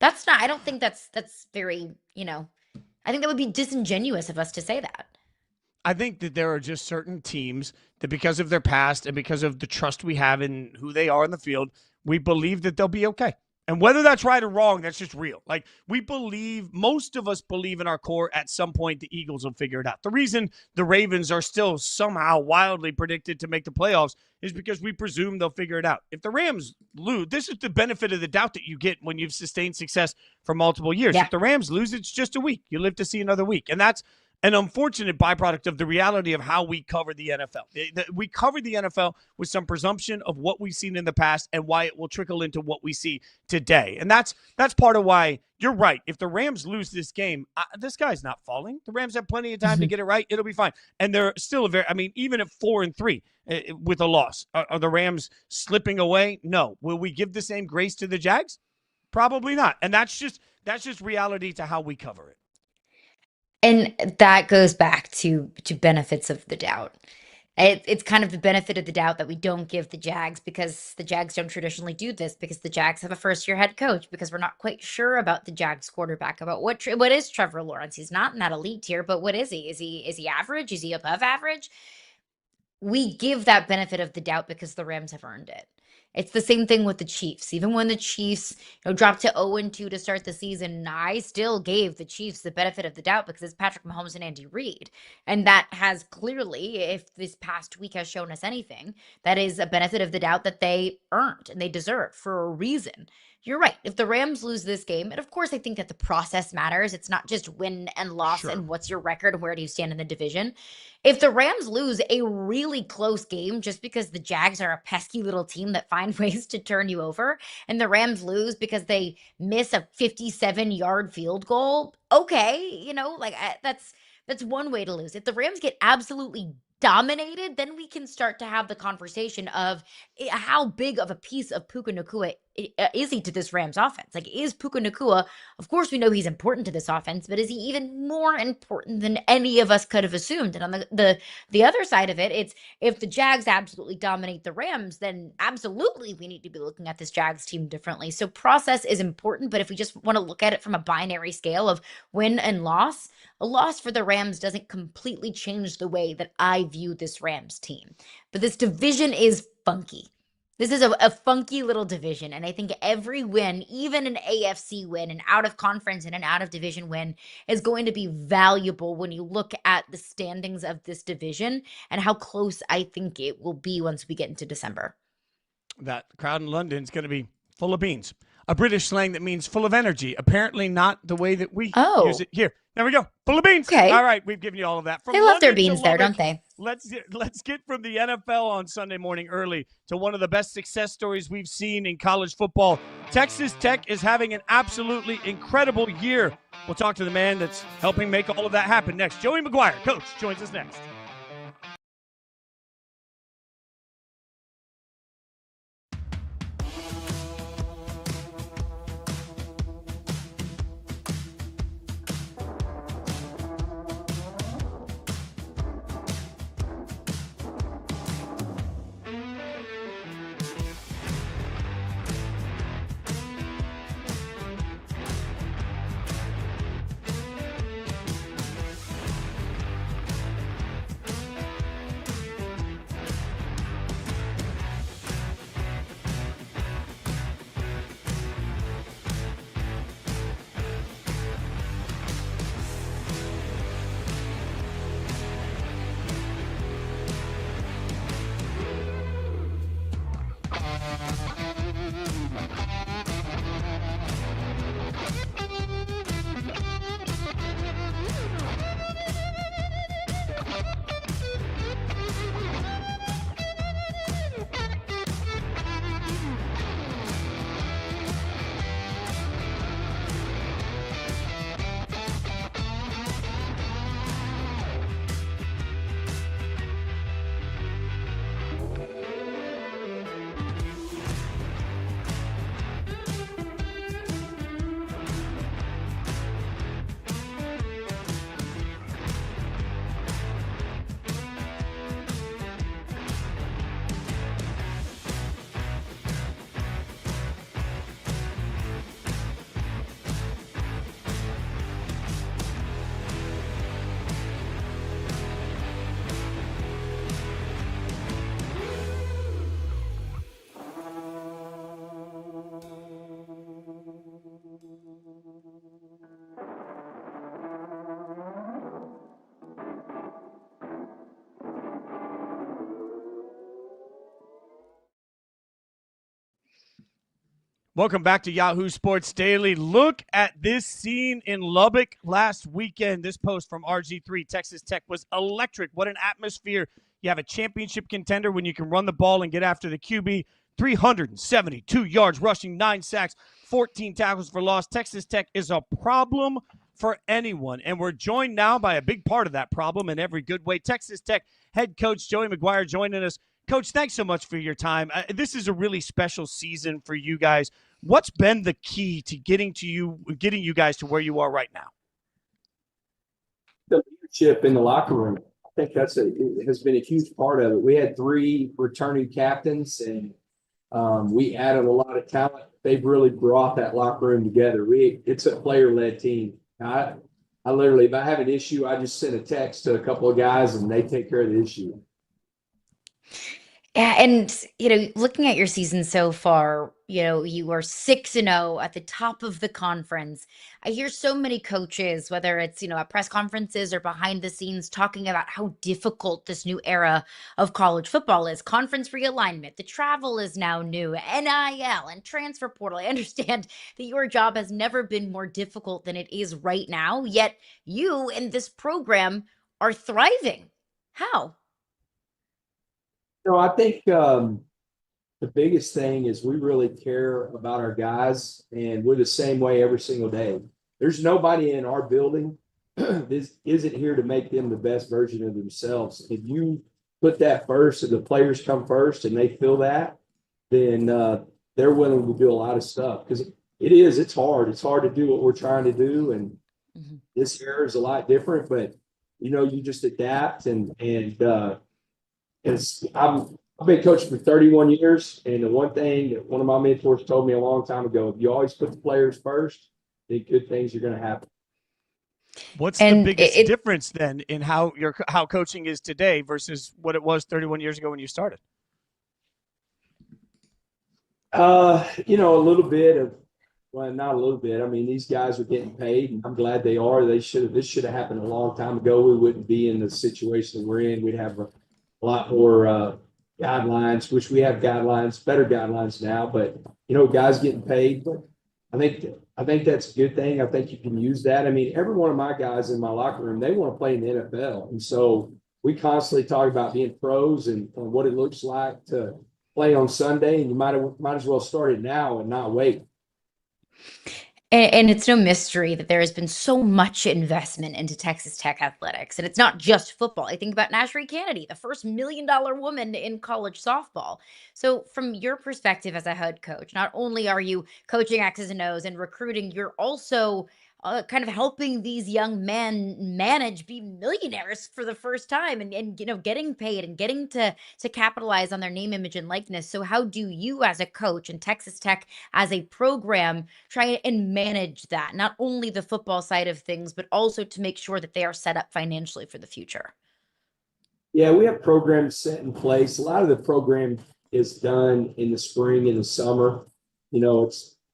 I don't think that's very, I think that would be disingenuous of us to say that. I think that there are just certain teams that, because of their past and because of the trust we have in who they are in the field, we believe that they'll be okay. And whether that's right or wrong, that's just real. Like, most of us believe in our core at some point the Eagles will figure it out. The reason the Ravens are still somehow wildly predicted to make the playoffs is because we presume they'll figure it out. If the Rams lose, this is the benefit of the doubt that you get when you've sustained success for multiple years. Yeah. If the Rams lose, it's just a week. You live to see another week. And that's an unfortunate byproduct of the reality of how we cover the NFL. We cover the NFL with some presumption of what we've seen in the past and why it will trickle into what we see today. And that's part of why you're right. If the Rams lose this game, this guy's not falling. The Rams have plenty of time to get it right. It'll be fine. And they're still even at 4-3 with a loss, are the Rams slipping away? No. Will we give the same grace to the Jags? Probably not. And that's just reality to how we cover it. And that goes back to benefits of the doubt. It's kind of the benefit of the doubt that we don't give the Jags, because the Jags don't traditionally do this, because the Jags have a first-year head coach, because we're not quite sure about the Jags quarterback, about what is Trevor Lawrence. He's not in that elite tier, but what is he? Is he average? Is he above average? We give that benefit of the doubt because the Rams have earned it. It's the same thing with the Chiefs. Even when the Chiefs dropped to 0-2 to start the season, I still gave the Chiefs the benefit of the doubt because it's Patrick Mahomes and Andy Reid. And that has clearly, if this past week has shown us anything, that is a benefit of the doubt that they earned and they deserve for a reason. You're right. If the Rams lose this game, and of course I think that the process matters. It's not just win and loss and what's your record and where do you stand in the division. If the Rams lose a really close game just because the Jags are a pesky little team that find ways to turn you over, and the Rams lose because they miss a 57-yard field goal, okay, that's one way to lose. If the Rams get absolutely dominated, then we can start to have the conversation of how big of a piece of Puka Nacua is he to this Rams offense? Like, is Puka Nacua, of course we know he's important to this offense, but is he even more important than any of us could have assumed? And on the other side of it, it's if the Jags absolutely dominate the Rams, then absolutely we need to be looking at this Jags team differently. So process is important, but if we just want to look at it from a binary scale of win and loss, a loss for the Rams doesn't completely change the way that I view this Rams team. But this division is funky. This is a funky little division, and I think every win, even an AFC win, an out-of-conference and an out-of-division win, is going to be valuable when you look at the standings of this division and how close I think it will be once we get into December. That crowd in London is going to be full of beans. A British slang that means full of energy. Apparently not the way that we use it here. There we go. Full of beans. Okay. All right. We've given you all of that. From They love their London to beans there, Lubbock, don't they? Let's get from the NFL on Sunday morning early to one of the best success stories we've seen in college football. Texas Tech is having an absolutely incredible year. We'll talk to the man that's helping make all of that happen next. Joey McGuire, coach, joins us next. Welcome back to Yahoo Sports Daily. Look at this scene in Lubbock last weekend. This post from RG3, Texas Tech was electric. What an atmosphere. You have a championship contender when you can run the ball and get after the QB. 372 yards rushing, 9 sacks, 14 tackles for loss. Texas Tech is a problem for anyone, and we're joined now by a big part of that problem in every good way. Texas Tech head coach Joey McGuire joining us. Coach, thanks so much for your time. This is a really special season for you guys. What's been the key to getting you guys to where you are right now? The leadership in the locker room. I think it has been a huge part of it. We had 3 returning captains, and we added a lot of talent. They've really brought that locker room together. It's a player-led team. I literally, if I have an issue, I just send a text to a couple of guys, and they take care of the issue. Yeah, and looking at your season so far, you are 6-0 at the top of the conference. I hear so many coaches, whether it's at press conferences or behind the scenes, talking about how difficult this new era of college football is. Conference realignment, the travel is now new, NIL and transfer portal. I understand that your job has never been more difficult than it is right now, yet you and this program are thriving. How? I think the biggest thing is we really care about our guys, and we're the same way every single day. There's nobody in our building that isn't here to make them the best version of themselves. If you put that first and the players come first and they feel that, then they're willing to do a lot of stuff, because it's hard. It's hard to do what we're trying to do, and this year is a lot different, but you just adapt and I've been coaching for 31 years, and the one thing that one of my mentors told me a long time ago, if you always put the players first, then good things are going to happen. What's the biggest difference then in how coaching is today versus what it was 31 years ago when you started? A little bit of, well, not a little bit. I mean, these guys are getting paid, and I'm glad they are. This should have happened a long time ago. We wouldn't be in the situation we're in. We'd have a lot more guidelines, which we have better guidelines now, but guys getting paid. But I think that's a good thing. I think you can use that. I mean, every one of my guys in my locker room, they want to play in the NFL. And so we constantly talk about being pros and what it looks like to play on Sunday, and you might as well start it now and not wait. And it's no mystery that there has been so much investment into Texas Tech athletics. And it's not just football. I think about Nashri Kennedy, the first $1 million woman in college softball. So from your perspective as a head coach, not only are you coaching X's and O's and recruiting, you're also kind of helping these young men be millionaires for the first time and getting paid and getting to capitalize on their name, image, and likeness. So how do you as a coach and Texas Tech as a program try and manage that, not only the football side of things, but also to make sure that they are set up financially for the future? Yeah, we have programs set in place. A lot of the program is done in the spring and the summer.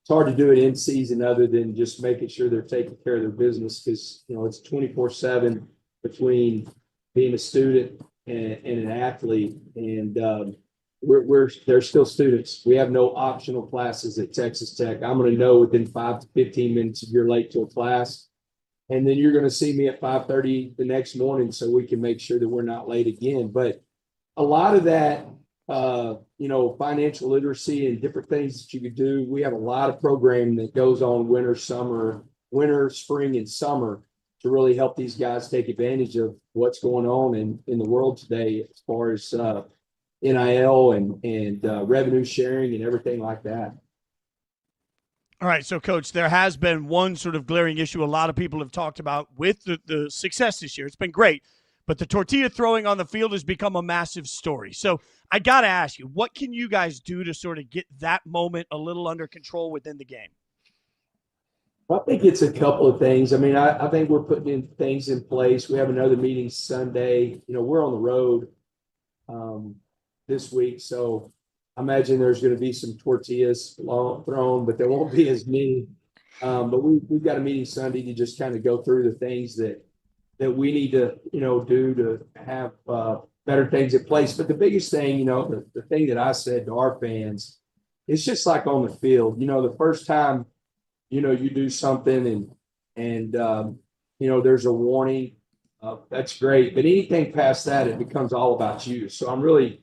It's hard to do it in season other than just making sure they're taking care of their business, because it's 24/7 between being a student and an athlete, and they're still students. We have no optional classes at Texas Tech. I'm going to know within 5 to 15 minutes if you're late to a class, and then you're going to see me at 5:30 the next morning so we can make sure that we're not late again. But a lot of that financial literacy and different things that you could do. We have a lot of programming that goes on winter, spring, and summer to really help these guys take advantage of what's going on in the world today as far as NIL and revenue sharing and everything like that. All right, so Coach, there has been one sort of glaring issue a lot of people have talked about with the success this year. It's been great, but the tortilla throwing on the field has become a massive story. So I got to ask you, what can you guys do to sort of get that moment a little under control within the game? I think it's a couple of things. I mean, I think we're putting in things in place. We have another meeting Sunday. We're on the road this week, so I imagine there's going to be some tortillas thrown, but there won't be as many. But we've got a meeting Sunday to just kind of go through the things that we need to, do to have better things in place. But the biggest thing, the thing that I said to our fans it's just like on the field. The first time, you do something and there's a warning. That's great. But anything past that, it becomes all about you. So I'm really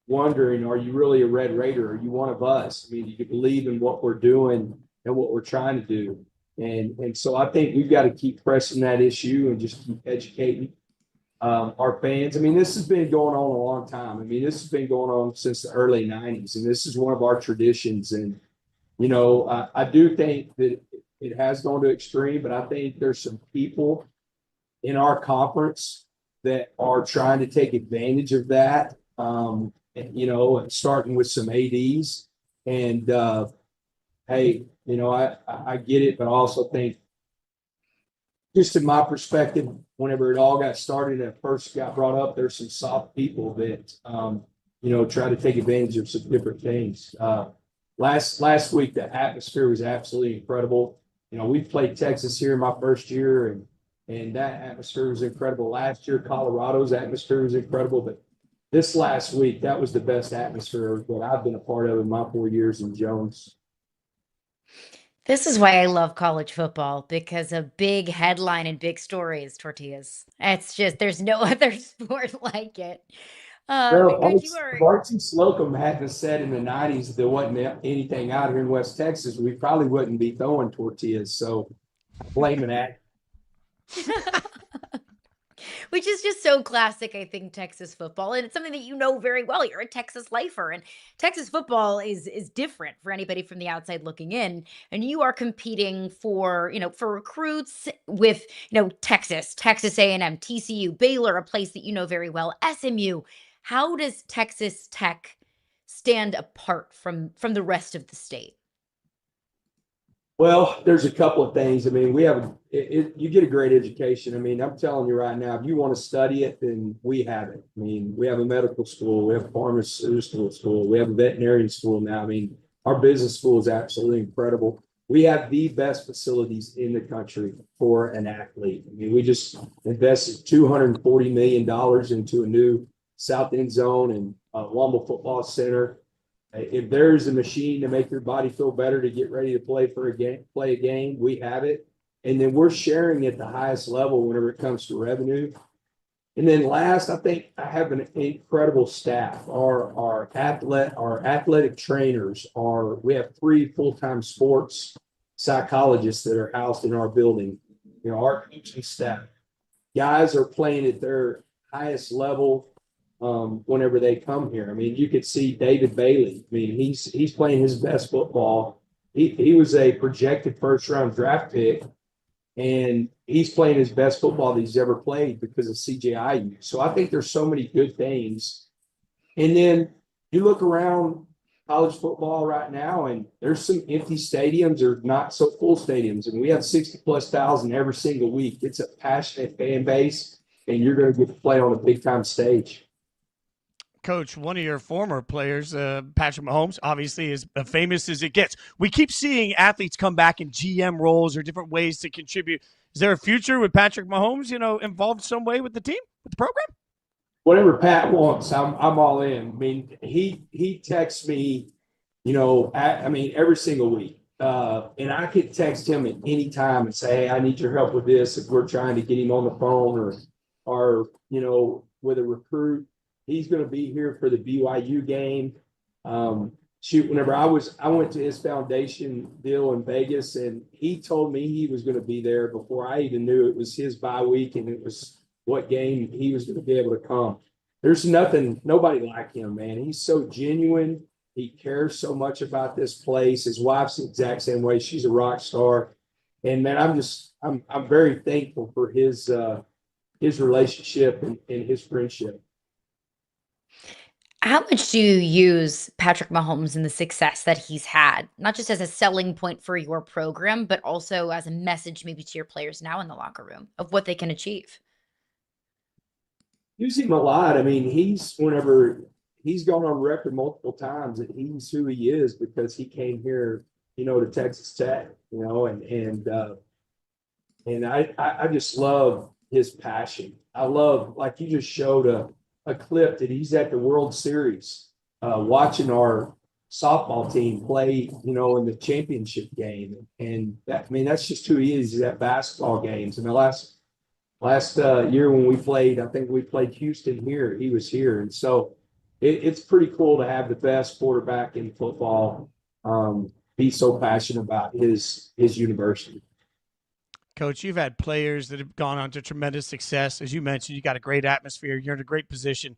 wondering, are you really a Red Raider? Are you one of us? I mean, you believe in what we're doing and what we're trying to do. And so I think we've got to keep pressing that issue and just keep educating our fans. I mean, this has been going on a long time. I mean, this has been going on since the early 90s, and this is one of our traditions. And, I do think that it has gone to extreme, but I think there's some people in our conference that are trying to take advantage of that, starting with some ADs. And, hey, I get it, but I also think, just in my perspective, whenever it all got started and it first got brought up, there's some soft people that, try to take advantage of some different things. Last week, the atmosphere was absolutely incredible. We played Texas here in my first year, and that atmosphere was incredible. Last year, Colorado's atmosphere was incredible, but this last week, that was the best atmosphere that I've been a part of in my 4 years in Jones. This is why I love college football, because a big headline and big story is tortillas. It's just, there's no other sport like it. Coach, you are. Barton Slocum hadn't said in the 90s there wasn't anything out here in West Texas, we probably wouldn't be throwing tortillas. So blaming that. Which is just so classic, I think, Texas football. And it's something that you know very well. You're a Texas lifer, and Texas football is different for anybody from the outside looking in. And you are competing for recruits with, Texas A&M, TCU, Baylor, a place that you know very well, SMU. How does Texas Tech stand apart from the rest of the state? Well, there's a couple of things. I mean, you get a great education. I mean, I'm telling you right now, if you want to study it, then we have it. I mean, we have a medical school, we have a pharmaceutical school, we have a veterinarian school now. I mean, our business school is absolutely incredible. We have the best facilities in the country for an athlete. I mean, we just invested $240 million into a new South End Zone and Womble Football Center. If there's a machine to make your body feel better to get ready to play a game, we have it. And then we're sharing at the highest level whenever it comes to revenue. And then last, I think I have an incredible staff. Our athletic trainers we have 3 full-time sports psychologists that are housed in our building. Our coaching staff, guys are playing at their highest level. Whenever they come here, I mean, you could see David Bailey. I mean, he's playing his best football. He was a projected first-round draft pick, and he's playing his best football that he's ever played because of CJIU. So I think there's so many good things. And then you look around college football right now, and there's some empty stadiums or not so full stadiums, and we have 60+ thousand every single week. It's a passionate fan base, and you're going to get to play on a big-time stage. Coach, one of your former players, Patrick Mahomes, obviously is as famous as it gets. We keep seeing athletes come back in GM roles or different ways to contribute. Is there a future with Patrick Mahomes, involved some way with the team, with the program? Whatever Pat wants, I'm all in. I mean, he texts me, every single week. And I could text him at any time and say, hey, I need your help with this. If we're trying to get him on the phone or with a recruit. He's going to be here for the BYU game. Whenever I went to his foundation deal in Vegas, and he told me he was going to be there before I even knew it was his bye week and it was what game he was going to be able to come. There's nobody like him, man. He's so genuine. He cares so much about this place. His wife's the exact same way. She's a rock star. And man, I'm very thankful for his relationship and his friendship. How much do you use Patrick Mahomes and the success that he's had, not just as a selling point for your program, but also as a message maybe to your players now in the locker room of what they can achieve? Use him a lot. I mean, he's gone on record multiple times that he's who he is because he came here, to Texas Tech, and I just love his passion. I love, like you just showed a clip that he's at the World Series watching our softball team play, in the championship game. And that's just too easy, that basketball games. And the last year when we played, I think we played Houston here. He was here. And so it's pretty cool to have the best quarterback in football be so passionate about his university. Coach, you've had players that have gone on to tremendous success. As you mentioned, you got a great atmosphere. You're in a great position,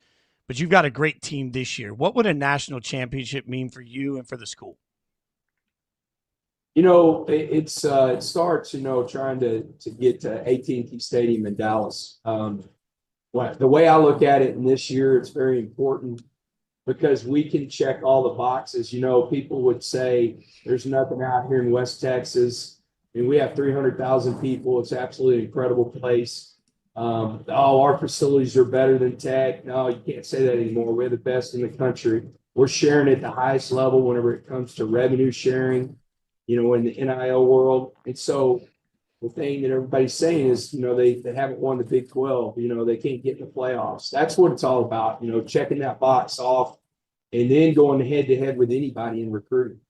but you've got a great team this year. What would a national championship mean for you and for the school? It starts, trying to get to AT&T Stadium in Dallas. The way I look at it in this year, it's very important because we can check all the boxes. People would say there's nothing out here in West Texas. We have 300,000 people. It's absolutely an incredible place. Our facilities are better than Tech. No, you can't say that anymore. We're the best in the country. We're sharing at the highest level whenever it comes to revenue sharing, in the NIL world. And so the thing that everybody's saying is, they haven't won the Big 12. They can't get in the playoffs. That's what it's all about, checking that box off and then going head to head with anybody in recruiting.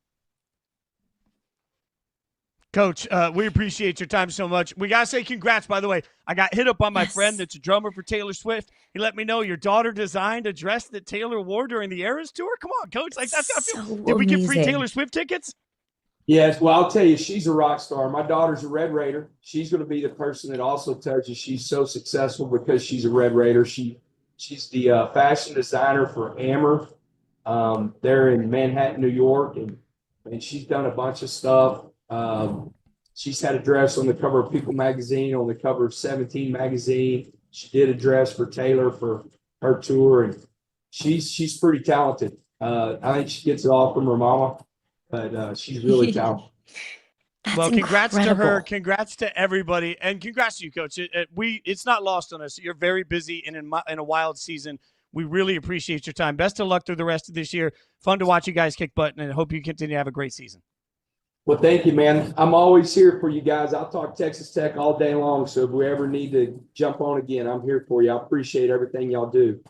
Coach, we appreciate your time so much. We got to say congrats, by the way. I got hit up by my friend that's a drummer for Taylor Swift. He let me know your daughter designed a dress that Taylor wore during the Eras Tour. Come on, Coach. That's so Did we get free amazing. Taylor Swift tickets? Yes, well, I'll tell you, she's a rock star. My daughter's a Red Raider. She's going to be the person that also tells you she's so successful because she's a Red Raider. She's the fashion designer for Amber. They're in Manhattan, New York, and she's done a bunch of stuff. She's had a dress on the cover of People magazine, on the cover of 17 magazine. She did a dress for Taylor for her tour, and she's pretty talented. I think she gets it all from her mama, but she's really talented. Well, congrats to her. incredible. Congrats to everybody, and congrats to you, Coach. It's not lost on us. You're very busy and in a wild season. We really appreciate your time. Best of luck through the rest of this year. Fun to watch you guys kick butt, and I hope you continue to have a great season. Well, thank you, man. I'm always here for you guys. I'll talk Texas Tech all day long. So if we ever need to jump on again, I'm here for you. I appreciate everything y'all do.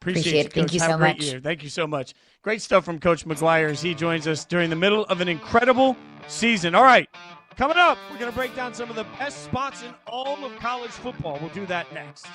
Appreciate it. Thank you Have so a great much. year. Thank you so much. Great stuff from Coach McGuire as he joins us during the middle of an incredible season. All right, coming up, we're going to break down some of the best spots in all of college football. We'll do that next.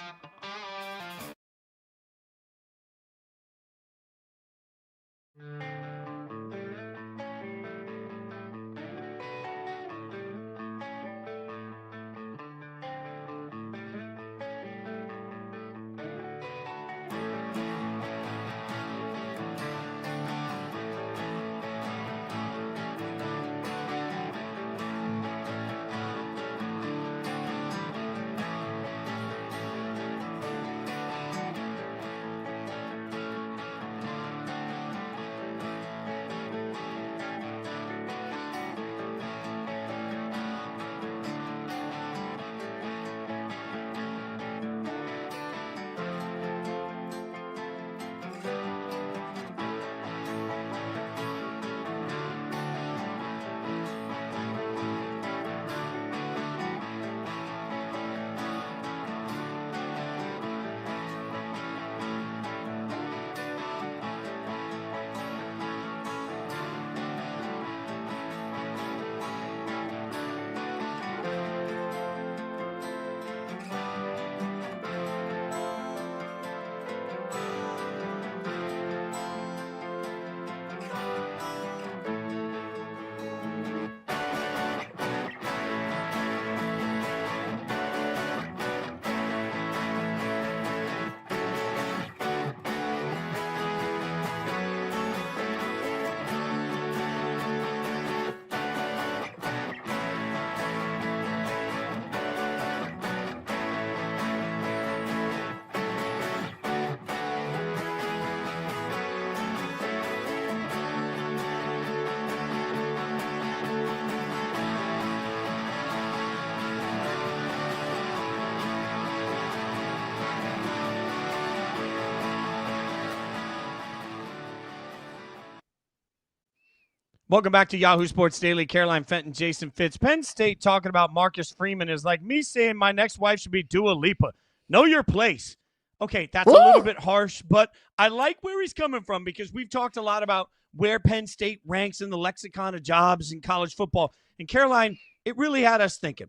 Welcome back to Yahoo Sports Daily. Caroline Fenton, Jason Fitz. Penn State talking about Marcus Freeman is like me saying my next wife should be Dua Lipa. Know your place. Okay, that's a little bit harsh, but I like where he's coming from because we've talked a lot about where Penn State ranks in the lexicon of jobs in college football. And Caroline, it really had us thinking.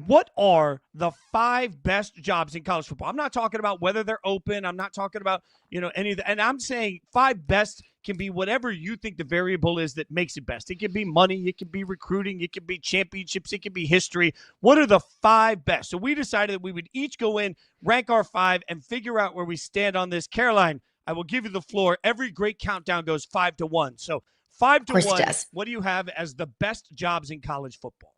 What are the 5 best jobs in college football? I'm not talking about whether they're open. I'm not talking about, any of that. And I'm saying 5 best can be whatever you think the variable is that makes it best. It can be money. It can be recruiting. It can be championships. It can be history. What are the 5 best? So we decided that we would each go in, rank our 5, and figure out where we stand on this. Caroline, I will give you the floor. Every great countdown goes 5 to 1. So 5 to 1, what do you have as the best jobs in college football?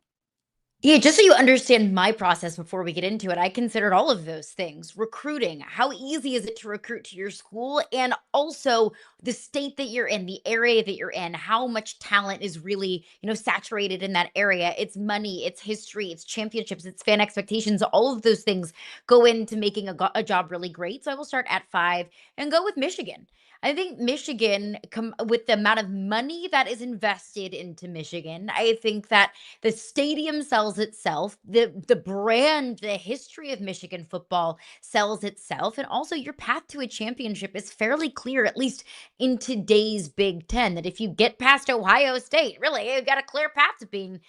Yeah, just so you understand my process before we get into it, I considered all of those things. Recruiting, how easy is it to recruit to your school? And also the state that you're in, the area that you're in, how much talent is really, saturated in that area. It's money, it's history, it's championships, it's fan expectations. All of those things go into making a job really great. So I will start at 5 and go with Michigan. I think Michigan, with the amount of money that is invested into Michigan, I think that the stadium sells itself, the brand, the history of Michigan football sells itself, and also your path to a championship is fairly clear, at least in today's Big Ten, that if you get past Ohio State, really, you've got a clear path to being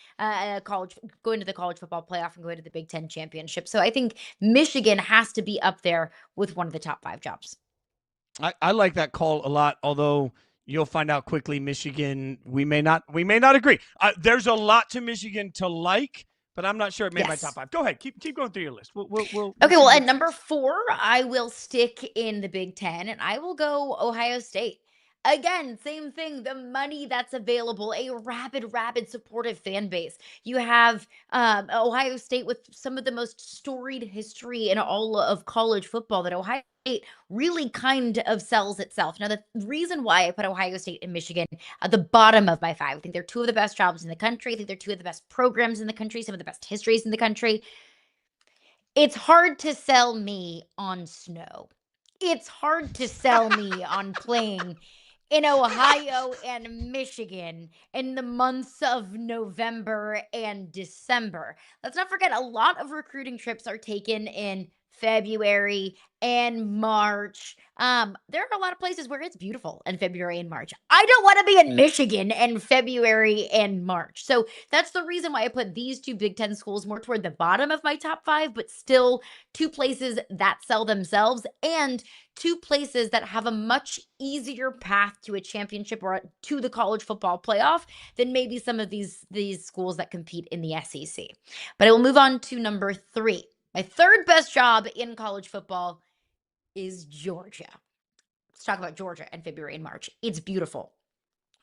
going to the college football playoff and going to the Big Ten championship. So I think Michigan has to be up there with one of the top 5 jobs. I like that call a lot, although you'll find out quickly Michigan, we may not agree. There's a lot to Michigan to like, but I'm not sure it made my top 5. Go ahead. Keep going through your list. We'll at number 4, I will stick in the Big Ten, and I will go Ohio State. Again, same thing, the money that's available, a rabid supportive fan base. You have Ohio State with some of the most storied history in all of college football, that Ohio State really kind of sells itself. Now, the reason why I put Ohio State and Michigan at the bottom of my 5, I think they're 2 of the best jobs in the country. I think they're 2 of the best programs in the country, some of the best histories in the country. It's hard to sell me on snow. It's hard to sell me on playing in Ohio and Michigan in the months of November and December. Let's not forget, a lot of recruiting trips are taken in February and March. There are a lot of places where it's beautiful in February and March. I don't want to be in Michigan in February and March. So that's the reason why I put these 2 Big Ten schools more toward the bottom of my top 5, but still 2 places that sell themselves and 2 places that have a much easier path to a championship or to the college football playoff than maybe some of these schools that compete in the SEC. But I will move on to number 3. My 3rd best job in college football is Georgia. Let's talk about Georgia in February and March. It's beautiful.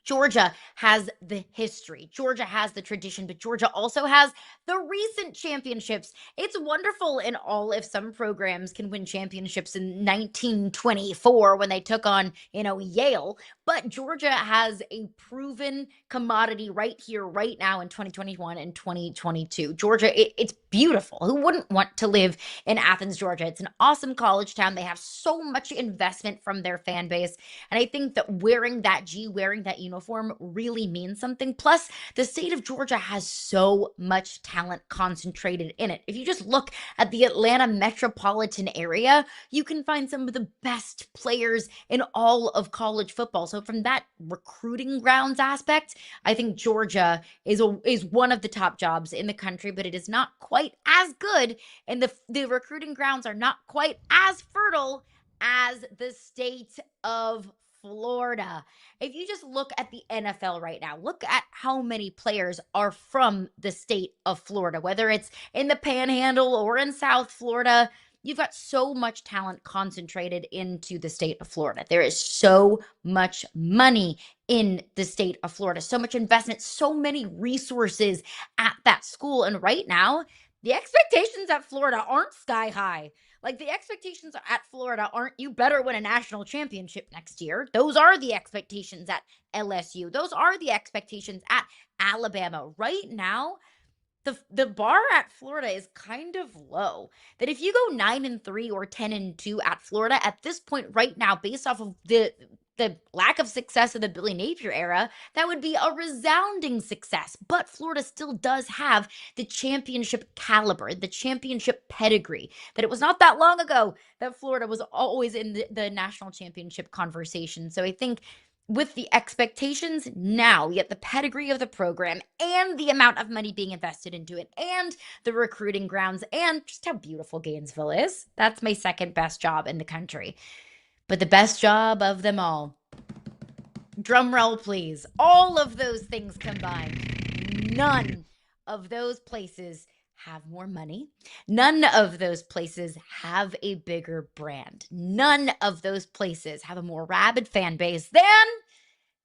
Georgia has the history. Georgia has the tradition, but Georgia also has the recent championships. It's wonderful and all if some programs can win championships in 1924 when they took on, Yale, but Georgia has a proven commodity right here, right now in 2021 and 2022. Georgia, it's beautiful. Who wouldn't want to live in Athens, Georgia? It's an awesome college town. They have so much investment from their fan base, and I think that wearing that uniform really means something. Plus, the state of Georgia has so much talent concentrated in it. If you just look at the Atlanta metropolitan area, you can find some of the best players in all of college football. So from that recruiting grounds aspect, I think Georgia is one of the top jobs in the country, but it is not quite as good, and the recruiting grounds are not quite as fertile as the state of Florida. If you just look at the NFL right now, look at how many players are from the state of Florida, whether it's in the Panhandle or in South Florida. You've got so much talent concentrated into the state of Florida. There is so much money in the state of Florida, so much investment, so many resources at that school. And right now, the expectations at Florida aren't sky high. Like, the expectations at Florida aren't, you better win a national championship next year. Those are the expectations at LSU. Those are the expectations at Alabama. Right now, the bar at Florida is kind of low. That if you go 9-3 or 10-2 at Florida at this point right now, based off of the lack of success of the Billy Napier era, that would be a resounding success. But Florida still does have the championship caliber, the championship pedigree, that it was not that long ago that Florida was always in the national championship conversation. So I think with the expectations now, yet the pedigree of the program and the amount of money being invested into it and the recruiting grounds and just how beautiful Gainesville is. That's my second best job in the country. But the best job of them all, drum roll please, all of those things combined, none of those places have more money. None of those places have a bigger brand. None of those places have a more rabid fan base than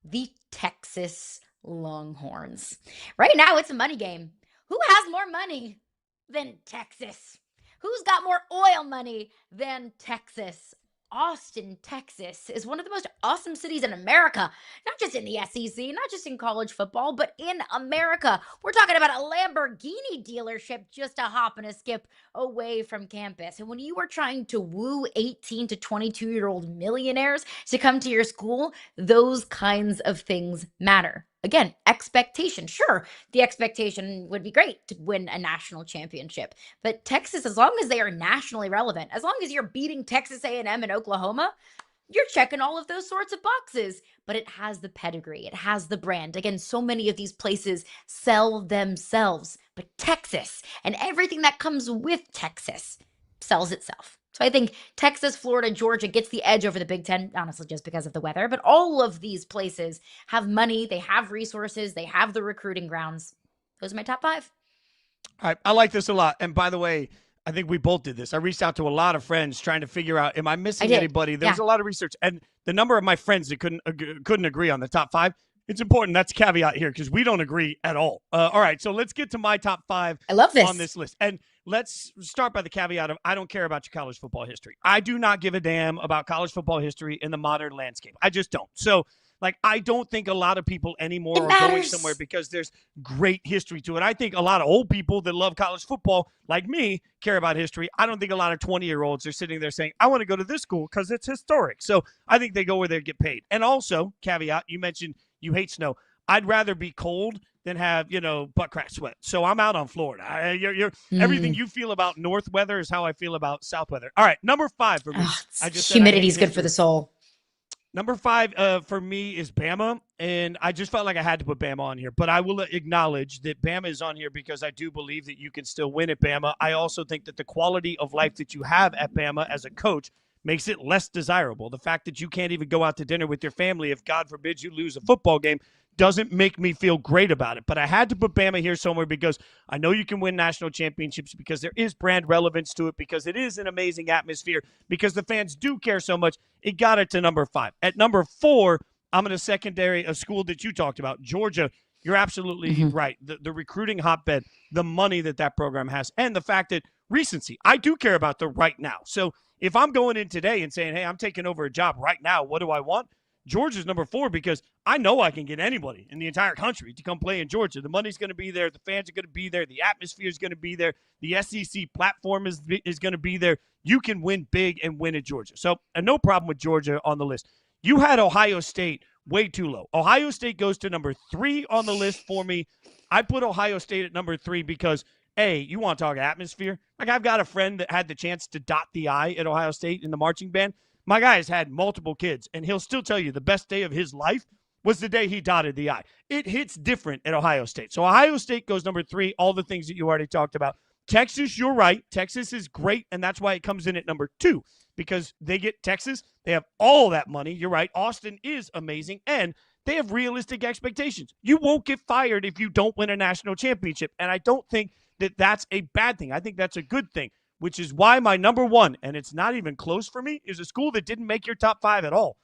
the Texas Longhorns. Right now, it's a money game. Who has more money than Texas? Who's got more oil money than Texas? Austin, Texas is one of the most awesome cities in America, not just in the SEC, not just in college football, but in America. We're talking about a Lamborghini dealership just a hop and a skip away from campus. And when you are trying to woo 18 to 22-year-old millionaires to come to your school, those kinds of things matter. Again, expectation. Sure, the expectation would be great to win a national championship. But Texas, as long as they are nationally relevant, as long as you're beating Texas A&M and Oklahoma, you're checking all of those sorts of boxes. But it has the pedigree. It has the brand. Again, so many of these places sell themselves. But Texas and everything that comes with Texas sells itself. So I think Texas, Florida, Georgia gets the edge over the Big Ten, honestly, just because of the weather. But all of these places have money, they have resources, they have the recruiting grounds. Those are my top 5. All right, I like this a lot. And by the way, I think we both did this. I reached out to a lot of friends trying to figure out, am I missing anybody? There's a lot of research. And the number of my friends that couldn't agree on the top 5, it's important. That's a caveat here because we don't agree at all. All right, so let's get to my top 5 I love this. on this list. And let's start by the caveat of I don't care about your college football history. I do not give a damn about college football history in the modern landscape. I just don't. So, I don't think a lot of people anymore are going somewhere because there's great history to it. I think a lot of old people that love college football, like me, care about history. I don't think a lot of 20-year-olds are sitting there saying, I want to go to this school because it's historic. So I think they go where they get paid. And also, caveat, you mentioned you hate snow. I'd rather be cold than have, butt crack sweat. So I'm out on Florida. Everything you feel about north weather is how I feel about south weather. All right, number 5 for me. Humidity is good for the soul. Number 5 for me is Bama, and I just felt like I had to put Bama on here. But I will acknowledge that Bama is on here because I do believe that you can still win at Bama. I also think that the quality of life that you have at Bama as a coach makes it less desirable. The fact that you can't even go out to dinner with your family if, God forbid, you lose a football game doesn't make me feel great about it. But I had to put Bama here somewhere because I know you can win national championships, because there is brand relevance to it, because it is an amazing atmosphere, because the fans do care so much. It got it to number 5. At number 4, I'm in a secondary, a school that you talked about, Georgia. You're absolutely right. The recruiting hotbed, the money that program has, and the fact that recency. I do care about the right now. So if I'm going in today and saying, hey, I'm taking over a job right now, what do I want? Georgia's number 4 because I know I can get anybody in the entire country to come play in Georgia. The money's going to be there. The fans are going to be there. The atmosphere is going to be there. The SEC platform is going to be there. You can win big and win at Georgia. So no problem with Georgia on the list. You had Ohio State way too low. Ohio State goes to number 3 on the list for me. I put Ohio State at number 3 because, A, you want to talk atmosphere? I've got a friend that had the chance to dot the I at Ohio State in the marching band. My guy has had multiple kids, and he'll still tell you the best day of his life was the day he dotted the I. It hits different at Ohio State. So Ohio State goes number 3, all the things that you already talked about. Texas, you're right. Texas is great, and that's why it comes in at number 2, because they get Texas. They have all that money. You're right. Austin is amazing, and they have realistic expectations. You won't get fired if you don't win a national championship, and I don't think that that's a bad thing. I think that's a good thing, which is why my number 1, and it's not even close for me, is a school that didn't make your top 5 at all,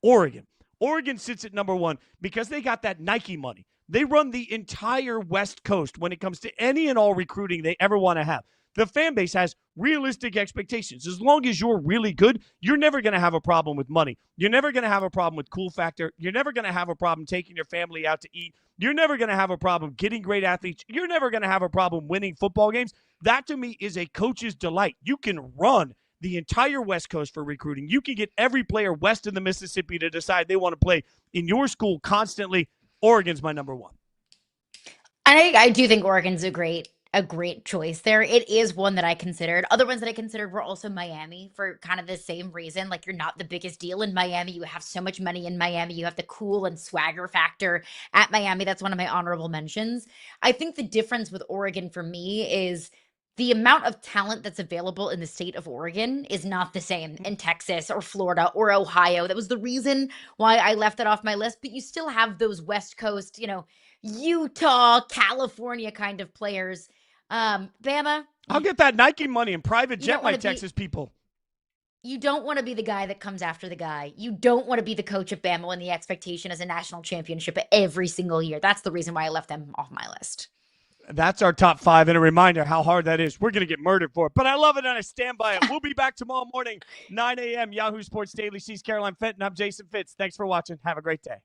Oregon. Oregon sits at number 1 because they got that Nike money. They run the entire West Coast when it comes to any and all recruiting they ever want to have. The fan base has realistic expectations. As long as you're really good, you're never going to have a problem with money. You're never going to have a problem with cool factor. You're never going to have a problem taking your family out to eat. You're never going to have a problem getting great athletes. You're never going to have a problem winning football games. That, to me, is a coach's delight. You can run the entire West Coast for recruiting. You can get every player west of the Mississippi to decide they want to play in your school constantly. Oregon's my number 1. I do think Oregon's a great great choice there. It is one that I considered. Other ones that I considered were also Miami for kind of the same reason. Like, you're not the biggest deal in Miami. You have so much money in Miami. You have the cool and swagger factor at Miami. That's one of my honorable mentions. I think the difference with Oregon for me is the amount of talent that's available in the state of Oregon is not the same in Texas or Florida or Ohio. That was the reason why I left it off my list. But you still have those West Coast, Utah, California kind of players. Bama, I'll get that Nike money and private you jet don't my wanna be- Texas people. you don't want to be the guy that comes after the guy. You don't want to be the coach of Bama when the expectation is a national championship every single year. That's the reason why I left them off my list. That's our top 5, and a reminder how hard that is. We're going to get murdered for it, but I love it and I stand by it. We'll be back tomorrow morning, 9 a.m. Yahoo Sports Daily. She's Caroline Fenton. I'm Jason Fitz. Thanks for watching. Have a great day.